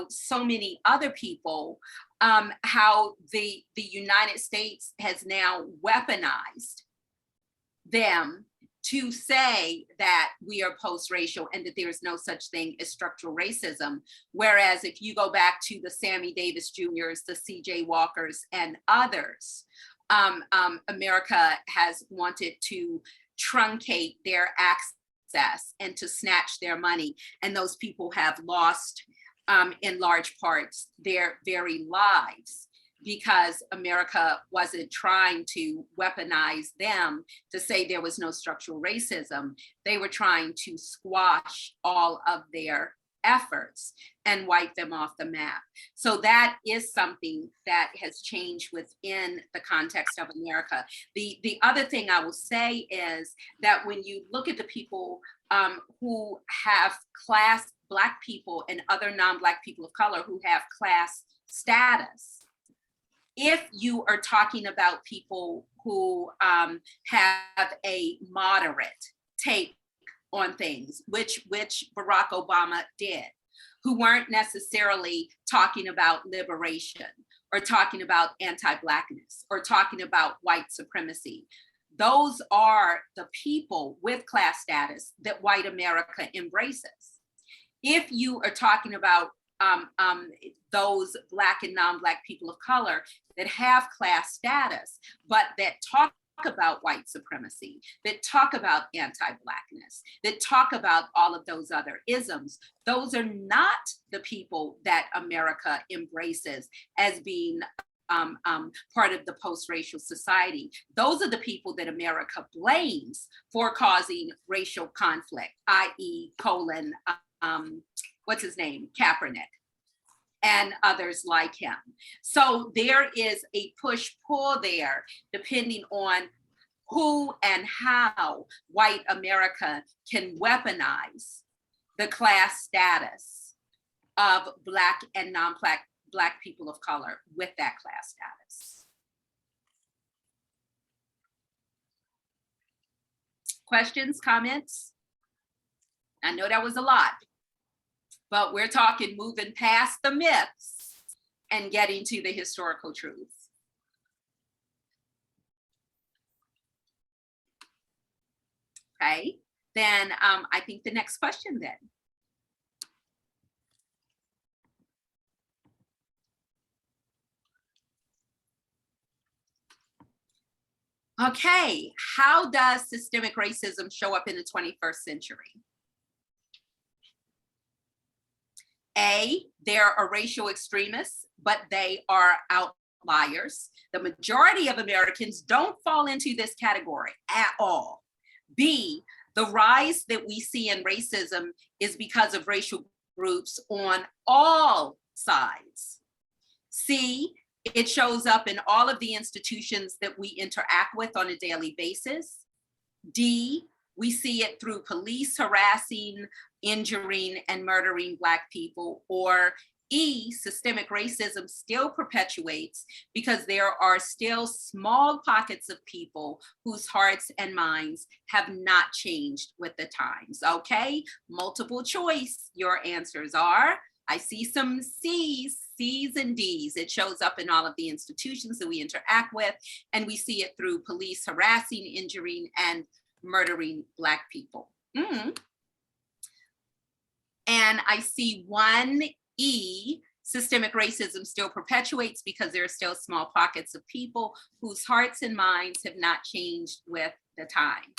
so many other people, how the United States has now weaponized them to say that we are post-racial and that there is no such thing as structural racism. Whereas if you go back to the Sammy Davis Jr.'s, the C.J. Walkers, and others, America has wanted to truncate their access and to snatch their money. And those people have lost, in large parts, their very lives, because America wasn't trying to weaponize them to say there was no structural racism. They were trying to squash all of their efforts and wipe them off the map. So that is something that has changed within the context of America. The other thing I will say is that when you look at the people who have class, Black people and other non-Black people of color who have class status, if you are talking about people who have a moderate take on things, which Barack Obama did, who weren't necessarily talking about liberation or talking about anti-Blackness or talking about white supremacy, those are the people with class status that white America embraces. If you are talking about those Black and non-Black people of color that have class status, but that talk about white supremacy, that talk about anti-Blackness, that talk about all of those other isms, those are not the people that America embraces as being part of the post-racial society. Those are the people that America blames for causing racial conflict, i.e. what's his name, Kaepernick, and others like him. So there is a push-pull there, depending on who and how white America can weaponize the class status of Black and non-Black people of color with that class status. Questions, comments? I know that was a lot, but we're talking moving past the myths and getting to the historical truths. Okay, then I think the next question then. Okay, how does systemic racism show up in the 21st century? A, there are racial extremists, but they are outliers. The majority of Americans don't fall into this category at all. B, the rise that we see in racism is because of racial groups on all sides. C, It shows up in all of the institutions that we interact with on a daily basis. D, we see it through police harassing, injuring, and murdering Black people. Or E, systemic racism still perpetuates because there are still small pockets of people whose hearts and minds have not changed with the times. Okay, multiple choice. Your answers are, I see some C's and D's. It shows up in all of the institutions that we interact with, and we see it through police harassing, injuring, and murdering Black people. And I see 1E, systemic racism still perpetuates because there are still small pockets of people whose hearts and minds have not changed with the time.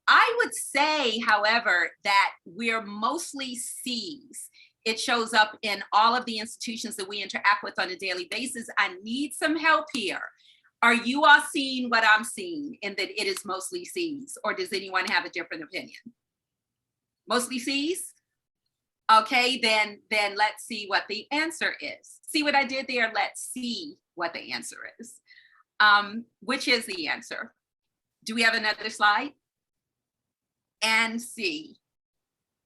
I would say, however, that we're mostly C's. It shows up in all of the institutions that we interact with on a daily basis. I need some help here. Are you all seeing what I'm seeing in that it is mostly C's, or does anyone have a different opinion? Mostly C's? Okay, then let's see what the answer is. See what I did there? Let's see what the answer is. Which is the answer? Do we have another slide? And C.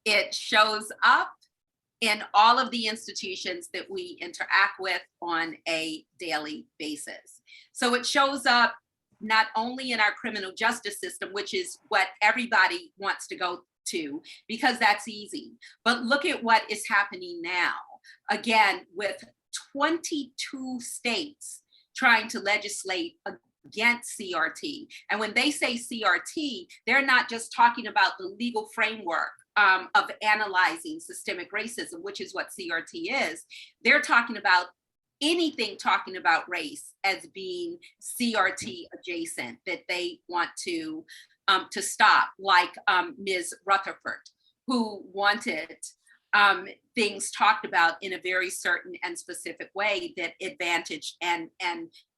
It shows up in all of the institutions that we interact with on a daily basis. So it shows up not only in our criminal justice system, which is what everybody wants to go to because that's easy, but look at what is happening now. Again, with 22 states trying to legislate against CRT. And when they say CRT, they're not just talking about the legal framework of analyzing systemic racism, which is what CRT is. They're talking about anything talking about race as being CRT adjacent that they want to stop, like Ms. Rutherford, who wanted things talked about in a very certain and specific way that advantaged and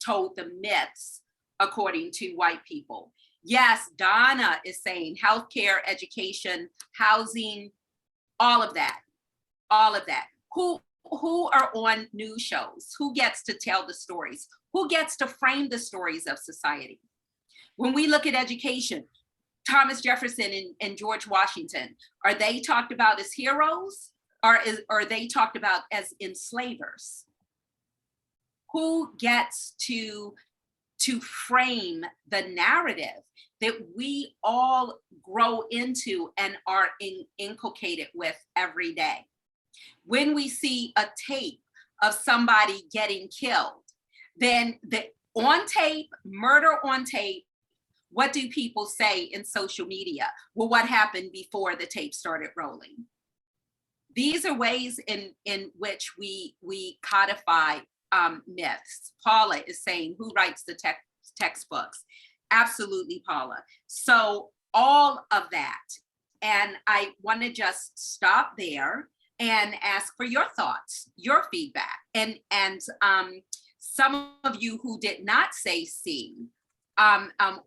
told the myths according to white people. Yes, Donna is saying healthcare, education, housing, all of that. Who are on news shows? Who gets to tell the stories? Who gets to frame the stories of society? When we look at education, Thomas Jefferson and George Washington, are they talked about as heroes, or are they talked about as enslavers? Who gets to frame the narrative that we all grow into and are inculcated with every day? When we see a tape of somebody getting killed, then on tape, murder on tape, what do people say in social media? Well, what happened before the tape started rolling? These are ways in which we codify myths. Paula is saying, who writes the textbooks? Absolutely, Paula. So all of that. And I want to just stop there and ask for your thoughts, your feedback. And some of you who did not say C,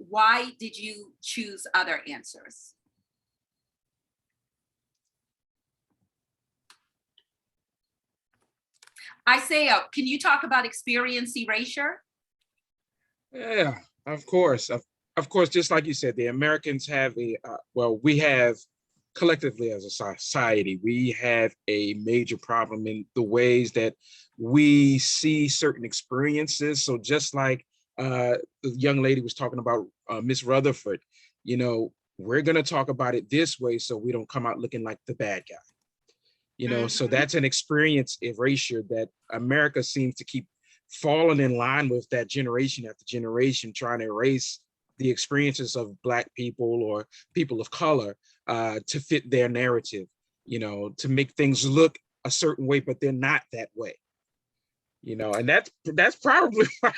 why did you choose other answers? Isaiah, can you talk about experience erasure? Yeah, of course. Of course, just like you said, the Americans have we have collectively as a society, we have a major problem in the ways that we see certain experiences. So just like the young lady was talking about, Miss Rutherford, you know, we're going to talk about it this way so we don't come out looking like the bad guy. You know, so that's an experience erasure that America seems to keep falling in line with, that generation after generation trying to erase the experiences of Black people or people of color to fit their narrative, you know, to make things look a certain way, but they're not that way. You know, and that's probably why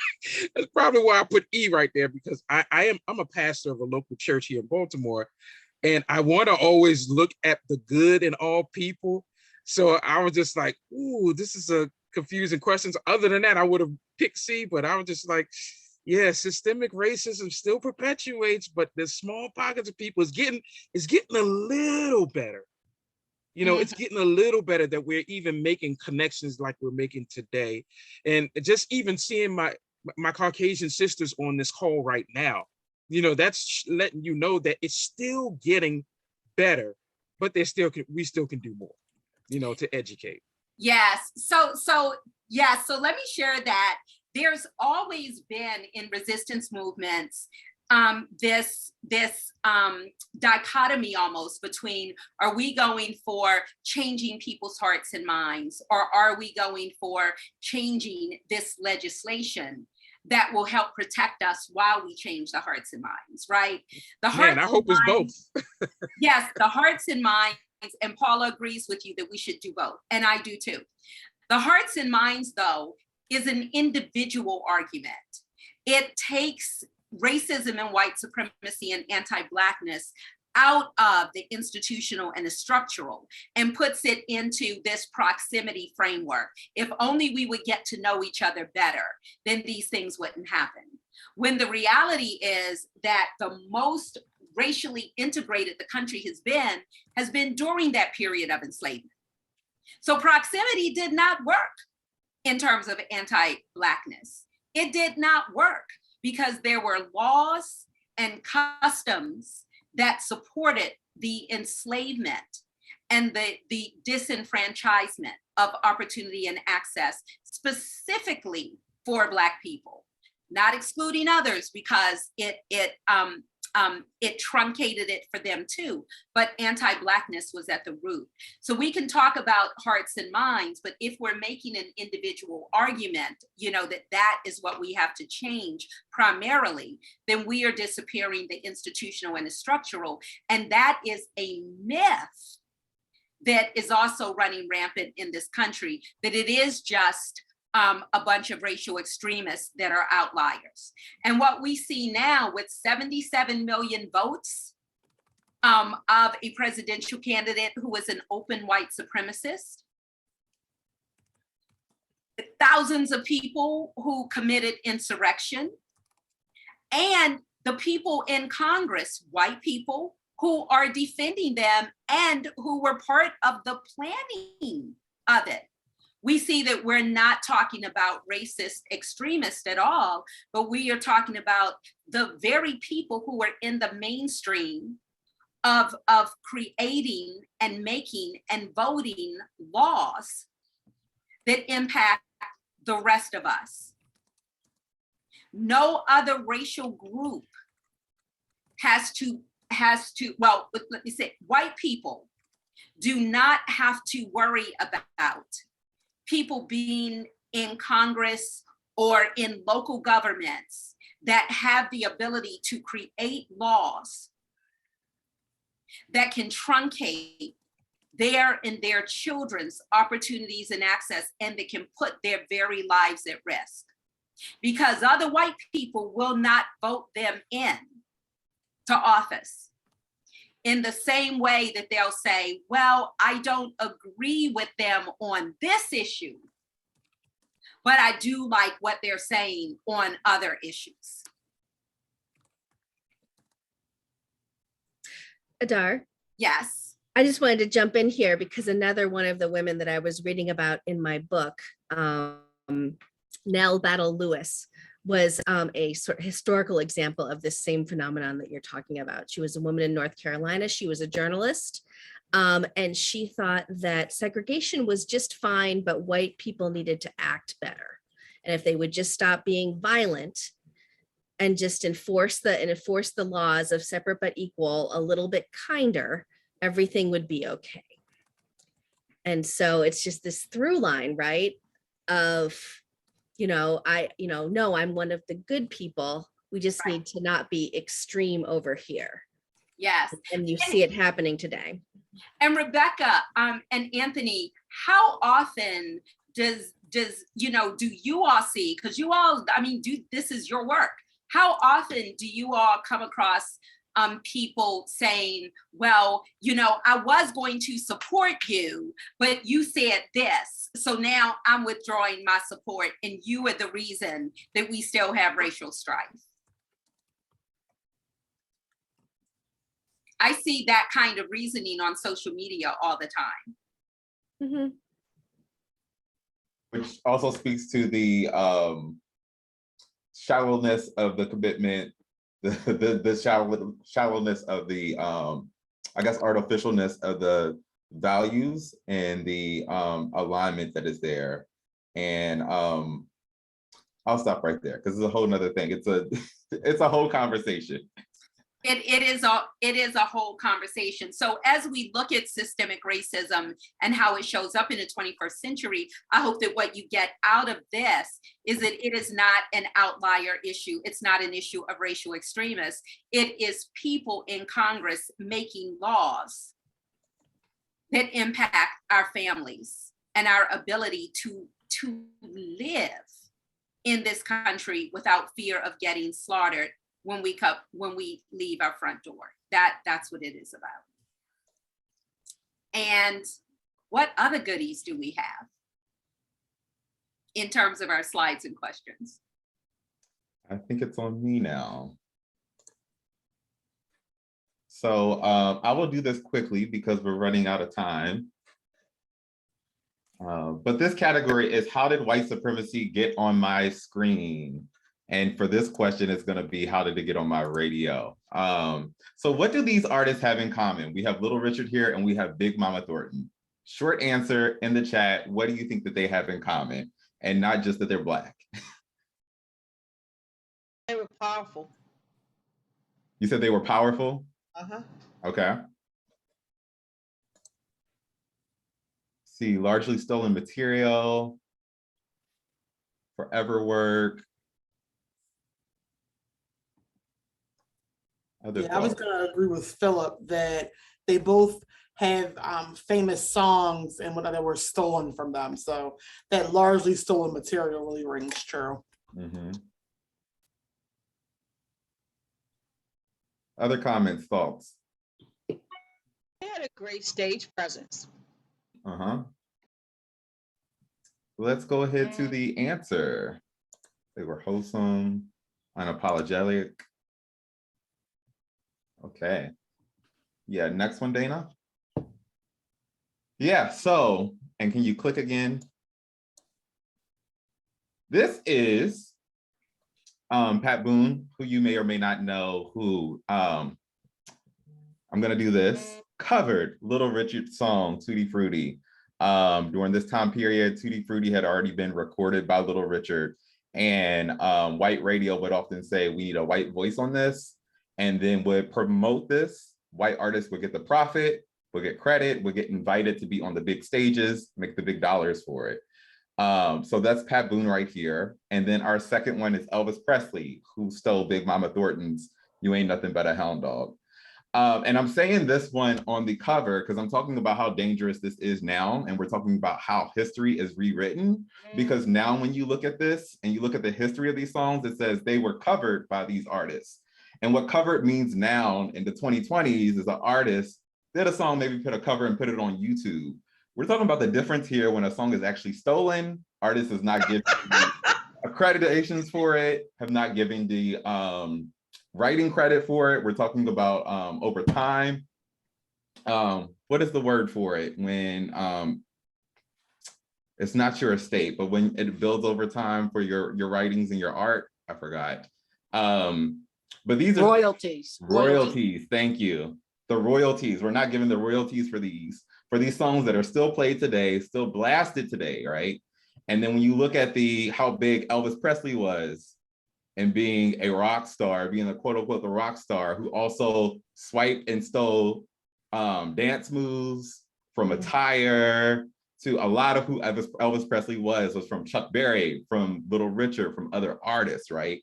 I put E right there, because I'm a pastor of a local church here in Baltimore, and I want to always look at the good in all people. So I was just like, ooh, this is a confusing question. Other than that, I would have picked C, but I was just like, yeah, systemic racism still perpetuates, but the small pockets of people is getting a little better. You know, it's getting a little better that we're even making connections like we're making today. And just even seeing my Caucasian sisters on this call right now, you know, that's letting you know that it's still getting better, but we still can do more, you know, to educate. Yes. So let me share that there's always been in resistance movements this dichotomy almost between, are we going for changing people's hearts and minds, or are we going for changing this legislation that will help protect us while we change the hearts and minds, right? The hearts I hope it's both. Yes, the hearts and minds, and Paula agrees with you that we should do both, and I do too. The hearts and minds, though, is an individual argument. It takes racism and white supremacy and anti-Blackness out of the institutional and the structural and puts it into this proximity framework. If only we would get to know each other better, then these things wouldn't happen. When the reality is that the most racially integrated the country has been during that period of enslavement. So proximity did not work in terms of anti-Blackness. It did not work because there were laws and customs that supported the enslavement and the disenfranchisement of opportunity and access specifically for Black people, not excluding others because it truncated it for them too, but anti-Blackness was at the root. So we can talk about hearts and minds, but if we're making an individual argument, you know, that is what we have to change primarily, then we are disappearing the institutional and the structural. And that is a myth that is also running rampant in this country, that it is just a bunch of racial extremists that are outliers. And what we see now with 77 million votes of a presidential candidate who is an open white supremacist, thousands of people who committed insurrection, and the people in Congress, white people, who are defending them and who were part of the planning of it. We see that we're not talking about racist extremists at all, but we are talking about the very people who are in the mainstream of creating and making and voting laws that impact the rest of us. No other racial group has to, well, let me say, white people do not have to worry about people being in Congress or in local governments that have the ability to create laws that can truncate their and their children's opportunities and access, and that can put their very lives at risk. Because other white people will not vote them in to office. In the same way that they'll say, well, I don't agree with them on this issue, but I do like what they're saying on other issues. Adar? Yes. I just wanted to jump in here because another one of the women that I was reading about in my book, Nell Battle Lewis, was a sort of historical example of this same phenomenon that you're talking about. She was a woman in North Carolina. She was a journalist, and she thought that segregation was just fine, but white people needed to act better. And if they would just stop being violent and just enforce the laws of separate but equal a little bit kinder, everything would be okay. And so it's just this through line, right? Of, no, I'm one of the good people. We just need to not be extreme over here. Yes. And you see it happening today. And Rebecca and Anthony, how often do you all see, because you all, this is your work. How often do you all come across people saying, well, I was going to support you, but you said this, so now I'm withdrawing my support, and you are the reason that we still have racial strife? I see that kind of reasoning on social media all the time. Mm-hmm. Which also speaks to the shallowness of the commitment, the shallowness of the I guess artificialness of the values and the alignment that is there. And I'll stop right there because it's a whole nother thing. It's a whole conversation. It is a whole conversation. So as we look at systemic racism and how it shows up in the 21st century, I hope that what you get out of this is that it is not an outlier issue. It's not an issue of racial extremists. It is people in Congress making laws that impact our families and our ability to live in this country without fear of getting slaughtered when we leave our front door. That's what it is about. And what other goodies do we have in terms of our slides and questions? I think it's on me now. So I will do this quickly because we're running out of time. But this category is, how did white supremacy get on my screen? And for this question, it's going to be, how did it get on my radio? So what do these artists have in common? We have Little Richard here and we have Big Mama Thornton. Short answer in the chat, what do you think that they have in common? And not just that they're Black. They were powerful. You said they were powerful? Uh-huh. Okay. See, largely stolen material, forever work. Yeah, I was going to agree with Philip that they both have famous songs and what that were stolen from them. So that largely stolen material really rings true. Mm-hmm. Other comments, thoughts? They had a great stage presence. Uh-huh. Let's go ahead to the answer. They were wholesome, unapologetic. Okay. Yeah, next one, Dana. Yeah, so, and can you click again? This is Pat Boone, who you may or may not know, who, I'm gonna do this, covered Little Richard's song, Tutti Frutti. During this time period, Tutti Frutti had already been recorded by Little Richard, and white radio would often say, we need a white voice on this, and then would promote this. White artists would get the profit, would get credit, would get invited to be on the big stages, make the big dollars for it. So that's Pat Boone right here. And then our second one is Elvis Presley, who stole Big Mama Thornton's You Ain't Nothing But a Hound Dog. And I'm saying this one on the cover because I'm talking about how dangerous this is now. And we're talking about how history is rewritten. Because now when you look at this and you look at the history of these songs, it says they were covered by these artists. And what covered means now in the 2020s is an artist did a song, maybe put a cover and put it on YouTube. We're talking about the difference here when a song is actually stolen. Artists is not giving accreditations for it, have not given the writing credit for it. We're talking about over time. What is the word for it? When it's not your estate, but when it builds over time for your writings and your art, I forgot. But these are Royalties. royalties. Thank you. The royalties. We're not giving the royalties for these songs that are still played today, still blasted today, right? And then when you look at how big Elvis Presley was and being a rock star, being a quote unquote the rock star who also swiped and stole dance moves from attire to a lot of who Elvis Presley was from Chuck Berry, from Little Richard, from other artists, right?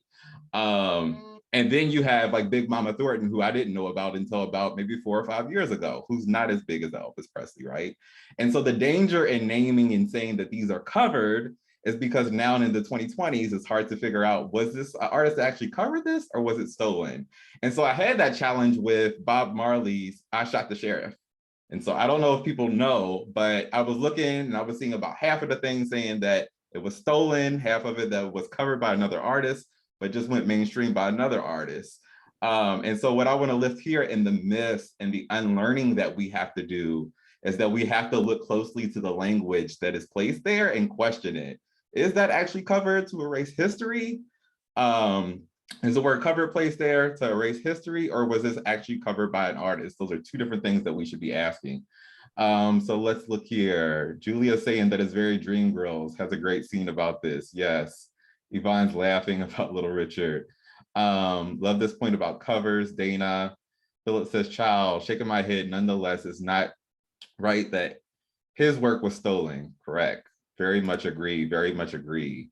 And then you have like Big Mama Thornton, who I didn't know about until about maybe 4 or 5 years ago, who's not as big as Elvis Presley, right? And so the danger in naming and saying that these are covered is because now in the 2020s, it's hard to figure out, was this an artist that actually covered this or was it stolen? And so I had that challenge with Bob Marley's I Shot the Sheriff. And so I don't know if people know, but I was looking and I was seeing about half of the things saying that it was stolen, half of it that was covered by another artist, but just went mainstream by another artist. And so what I want to lift here in the myths and the unlearning that we have to do is that we have to look closely to the language that is placed there and question it. Is that actually covered to erase history? Is the word covered placed there to erase history, or was this actually covered by an artist? Those are two different things that we should be asking. So let's look here. Julia's saying that it's very Dream Girls, has a great scene about this. Yes. Yvonne's laughing about Little Richard. Love this point about covers. Dana. Philip says, child, shaking my head. Nonetheless, it's not right that his work was stolen. Correct. Very much agree. Very much agree.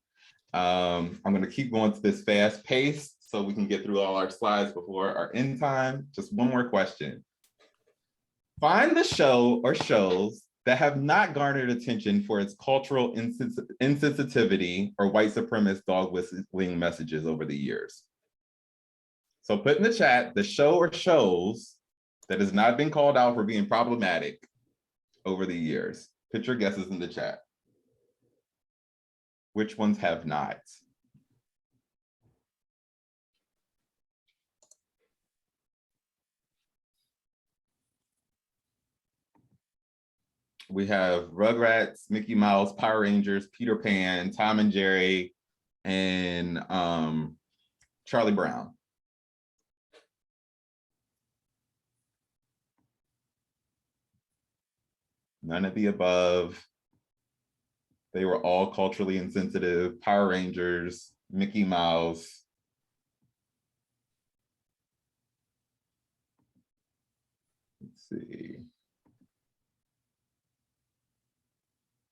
I'm going to keep going to this fast pace so we can get through all our slides before our end time. Just one more question. Find the show or shows that have not garnered attention for its cultural insensitivity or white supremacist dog whistling messages over the years. So put in the chat the show or shows that has not been called out for being problematic over the years. Put your guesses in the chat. Which ones have not? We have Rugrats, Mickey Mouse, Power Rangers, Peter Pan, Tom and Jerry, and Charlie Brown. None of the above. They were all culturally insensitive. Power Rangers, Mickey Mouse. Let's see.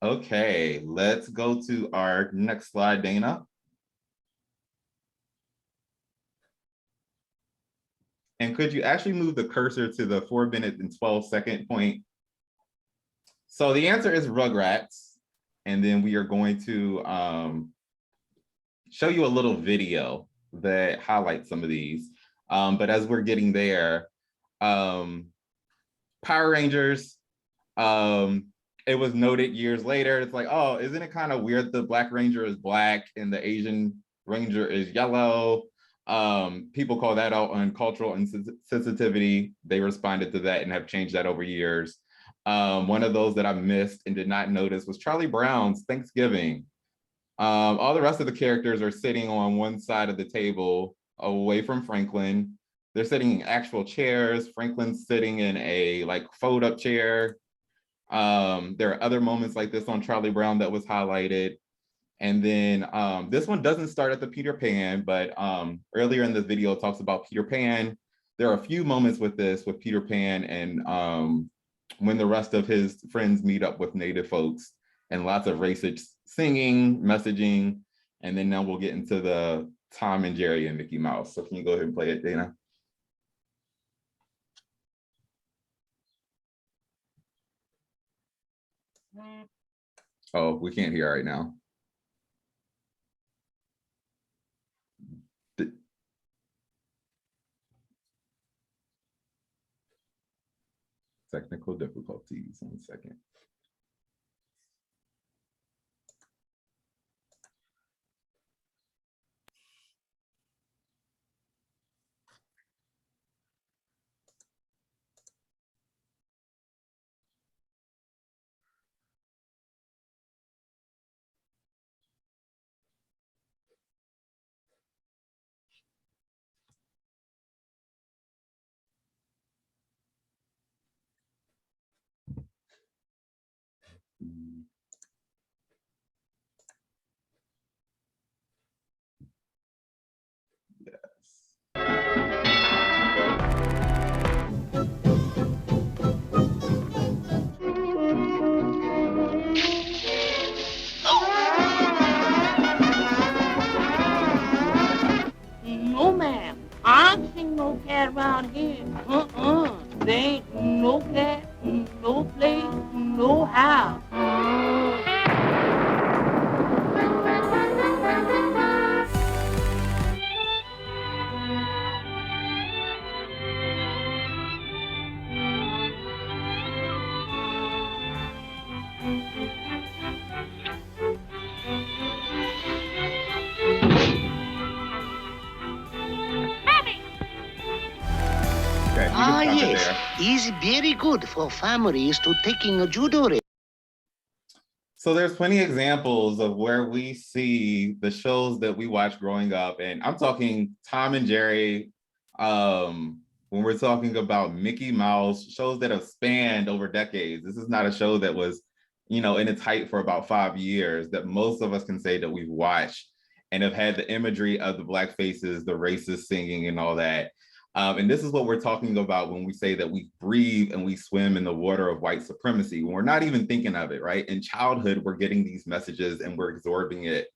Okay, let's go to our next slide, Dana. And could you actually move the cursor to the 4-minute and 12-second point? So the answer is Rugrats. And then we are going to show you a little video that highlights some of these. But as we're getting there, Power Rangers, it was noted years later. It's like, oh, isn't it kind of weird the Black Ranger is black and the Asian Ranger is yellow? People call that out on cultural insensitivity. They responded to that and have changed that over years. One of those that I missed and did not notice was Charlie Brown's Thanksgiving. All the rest of the characters are sitting on one side of the table away from Franklin. They're sitting in actual chairs. Franklin's sitting in a like fold-up chair. There are other moments like this on Charlie Brown that was highlighted. And then this one doesn't start at the Peter Pan, but earlier in the video it talks about Peter Pan. There are a few moments with this, with Peter Pan and when the rest of his friends meet up with Native folks, and lots of racist singing, messaging, and then now we'll get into the Tom and Jerry and Mickey Mouse. So can you go ahead and play it, Dana? Oh, we can't hear right now. Technical difficulties, 1 second. No, ma'am. I ain't seen no cat around here. There ain't no cat, no place, no house. can stop it yes, there. is very good for families to taking a judo. So there's plenty of examples of where we see the shows that we watched growing up, and I'm talking Tom and Jerry, when we're talking about Mickey Mouse, shows that have spanned over decades. This is not a show that was, in its height for about 5 years that most of us can say that we've watched and have had the imagery of the Black faces, the racist singing and all that. And this is what we're talking about when we say that we breathe and we swim in the water of white supremacy, when we're not even thinking of it, right? In childhood, we're getting these messages and we're absorbing it.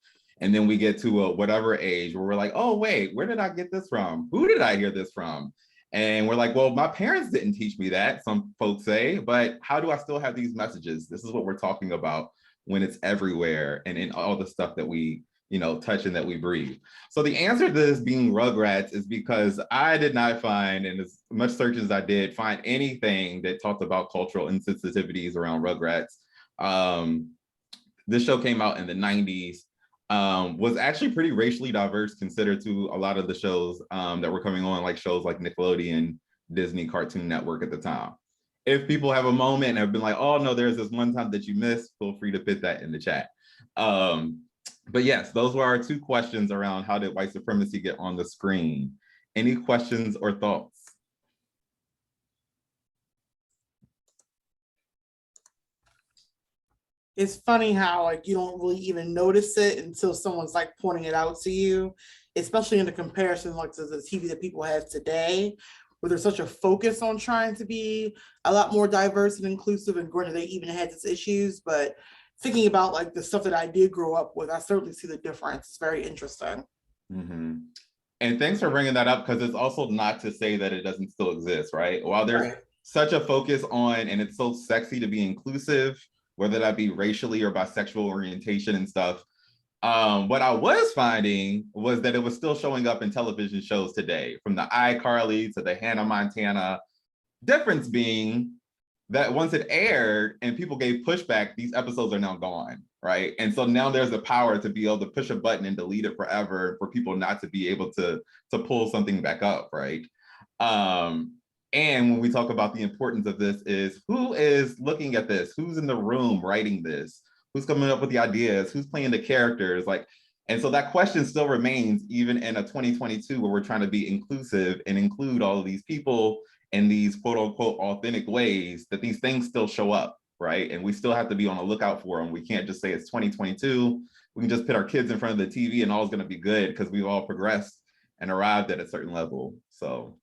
And then we get to a whatever age where we're like, oh, wait, where did I get this from? Who did I hear this from? And we're like, well, my parents didn't teach me that, some folks say, but how do I still have these messages? This is what we're talking about when it's everywhere and in all the stuff that we touch and that we breathe. So the answer to this being Rugrats is because I did not find, and as much search as I did, find anything that talked about cultural insensitivities around Rugrats. This show came out in the 90s, was actually pretty racially diverse considered to a lot of the shows that were coming on, like shows like Nickelodeon, Disney, Cartoon Network at the time. If people have a moment and have been like, oh no, there's this one time that you missed, feel free to put that in the chat. But yes, those were our 2 questions around how did white supremacy get on the screen. Any questions or thoughts? It's funny how like you don't really even notice it until someone's like pointing it out to you, especially in the comparison like to the TV that people have today, where there's such a focus on trying to be a lot more diverse and inclusive, and granted they even had its issues, but thinking about like the stuff that I did grow up with, I certainly see the difference. It's very interesting. Mm-hmm. And thanks for bringing that up, because it's also not to say that it doesn't still exist, right? While there's such a focus on, and it's so sexy to be inclusive, whether that be racially or by sexual orientation and stuff, what I was finding was that it was still showing up in television shows today, from the iCarly to the Hannah Montana. Difference being that once it aired and people gave pushback, these episodes are now gone, right? And so now there's the power to be able to push a button and delete it forever for people not to be able to pull something back up, right? And when we talk about the importance of this is who is looking at this? Who's in the room writing this? Who's coming up with the ideas? Who's playing the characters? And so that question still remains even in a 2022 where we're trying to be inclusive and include all of these people in these quote unquote authentic ways, that these things still show up, right? And we still have to be on the lookout for them. We can't just say it's 2022. We can just put our kids in front of the TV and all's gonna be good because we've all progressed and arrived at a certain level. So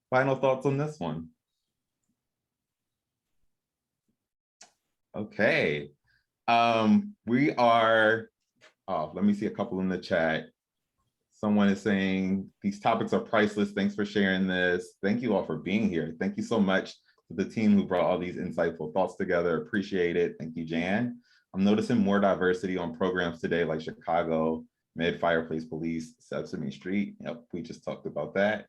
final thoughts on this one? Okay. We are, let me see a couple in the chat. Someone is saying, these topics are priceless. Thanks for sharing this. Thank you all for being here. Thank you so much to the team who brought all these insightful thoughts together. Appreciate it. Thank you, Jan. I'm noticing more diversity on programs today, like Chicago, Mid-Fireplace Police, Sesame Street. Yep, we just talked about that.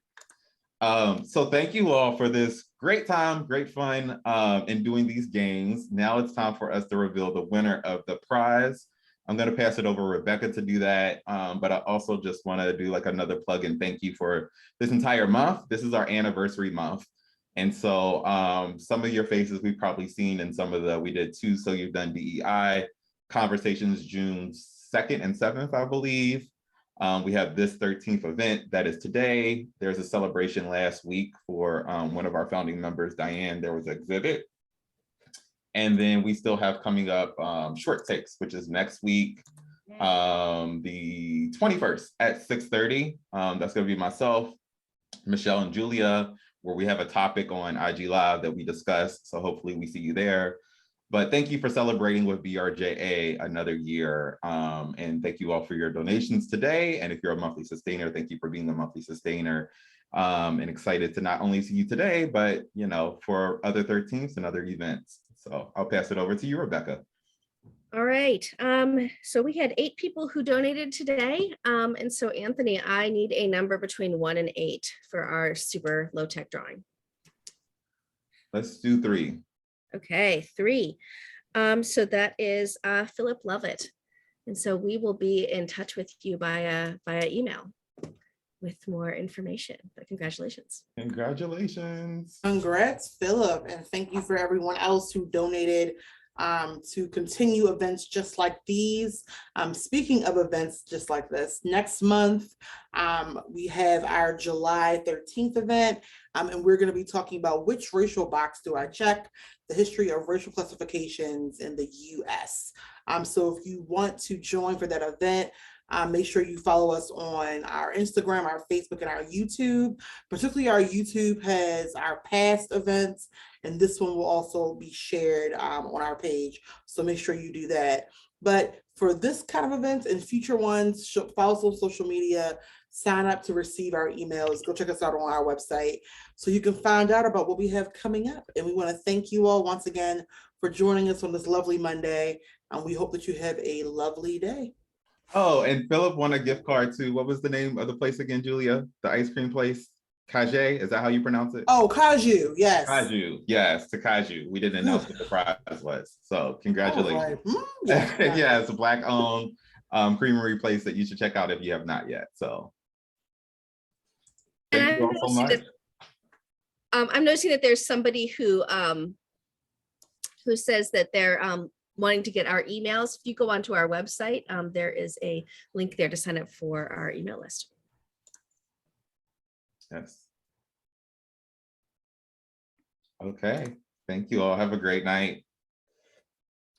So thank you all for this great time, great fun in doing these games. Now it's time for us to reveal the winner of the prize. I'm going to pass it over to Rebecca to do that. But I also just want to do like another plug and thank you for this entire month. This is our anniversary month. And so some of your faces we've probably seen in some of we did 2 So You've Done DEI conversations, June 2nd and 7th, I believe. We have this 13th event that is today. There's a celebration last week for one of our founding members, Diane. There was an exhibit. And then we still have coming up Short Takes, which is next week, the 21st at 6:30. That's going to be myself, Michelle, and Julia, where we have a topic on IG Live that we discuss. So hopefully we see you there. But thank you for celebrating with BRJA another year. And thank you all for your donations today. And if you're a monthly sustainer, thank you for being a monthly sustainer. And excited to not only see you today, but for other 13ths and other events. So I'll pass it over to you, Rebecca. All right. So we had 8 people who donated today. And so Anthony, I need a number between 1 and 8 for our super low tech drawing. Let's do 3. Okay, 3. So that is Philip Lovett. And so we will be in touch with you via email. with more information. But congratulations. Congratulations. Congrats, Philip, and thank you for everyone else who donated to continue events just like these. Speaking of events just like this, next month we have our July 13th event, and we're going to be talking about which racial box do I check, the history of racial classifications in the US. So if you want to join for that event, make sure you follow us on our Instagram, our Facebook, and our YouTube. Particularly our YouTube has our past events, and this one will also be shared on our page. So make sure you do that. But for this kind of events and future ones, follow us on social media, sign up to receive our emails, go check us out on our website so you can find out about what we have coming up. And we want to thank you all once again for joining us on this lovely Monday. And we hope that you have a lovely day. Oh, and Philip won a gift card too. What was the name of the place again, Julia? The ice cream place? Kajay, is that how you pronounce it? Oh, Kaju, yes. Kaju, yes, to Kaju. We didn't announce what the prize was. So congratulations. Yes, Yeah, it's a Black owned creamery place that you should check out if you have not yet. So thank you all so much. I'm noticing that there's somebody who says that they're wanting to get our emails. If you go onto our website, there is a link there to sign up for our email list. Yes. Okay. Thank you all. Have a great night.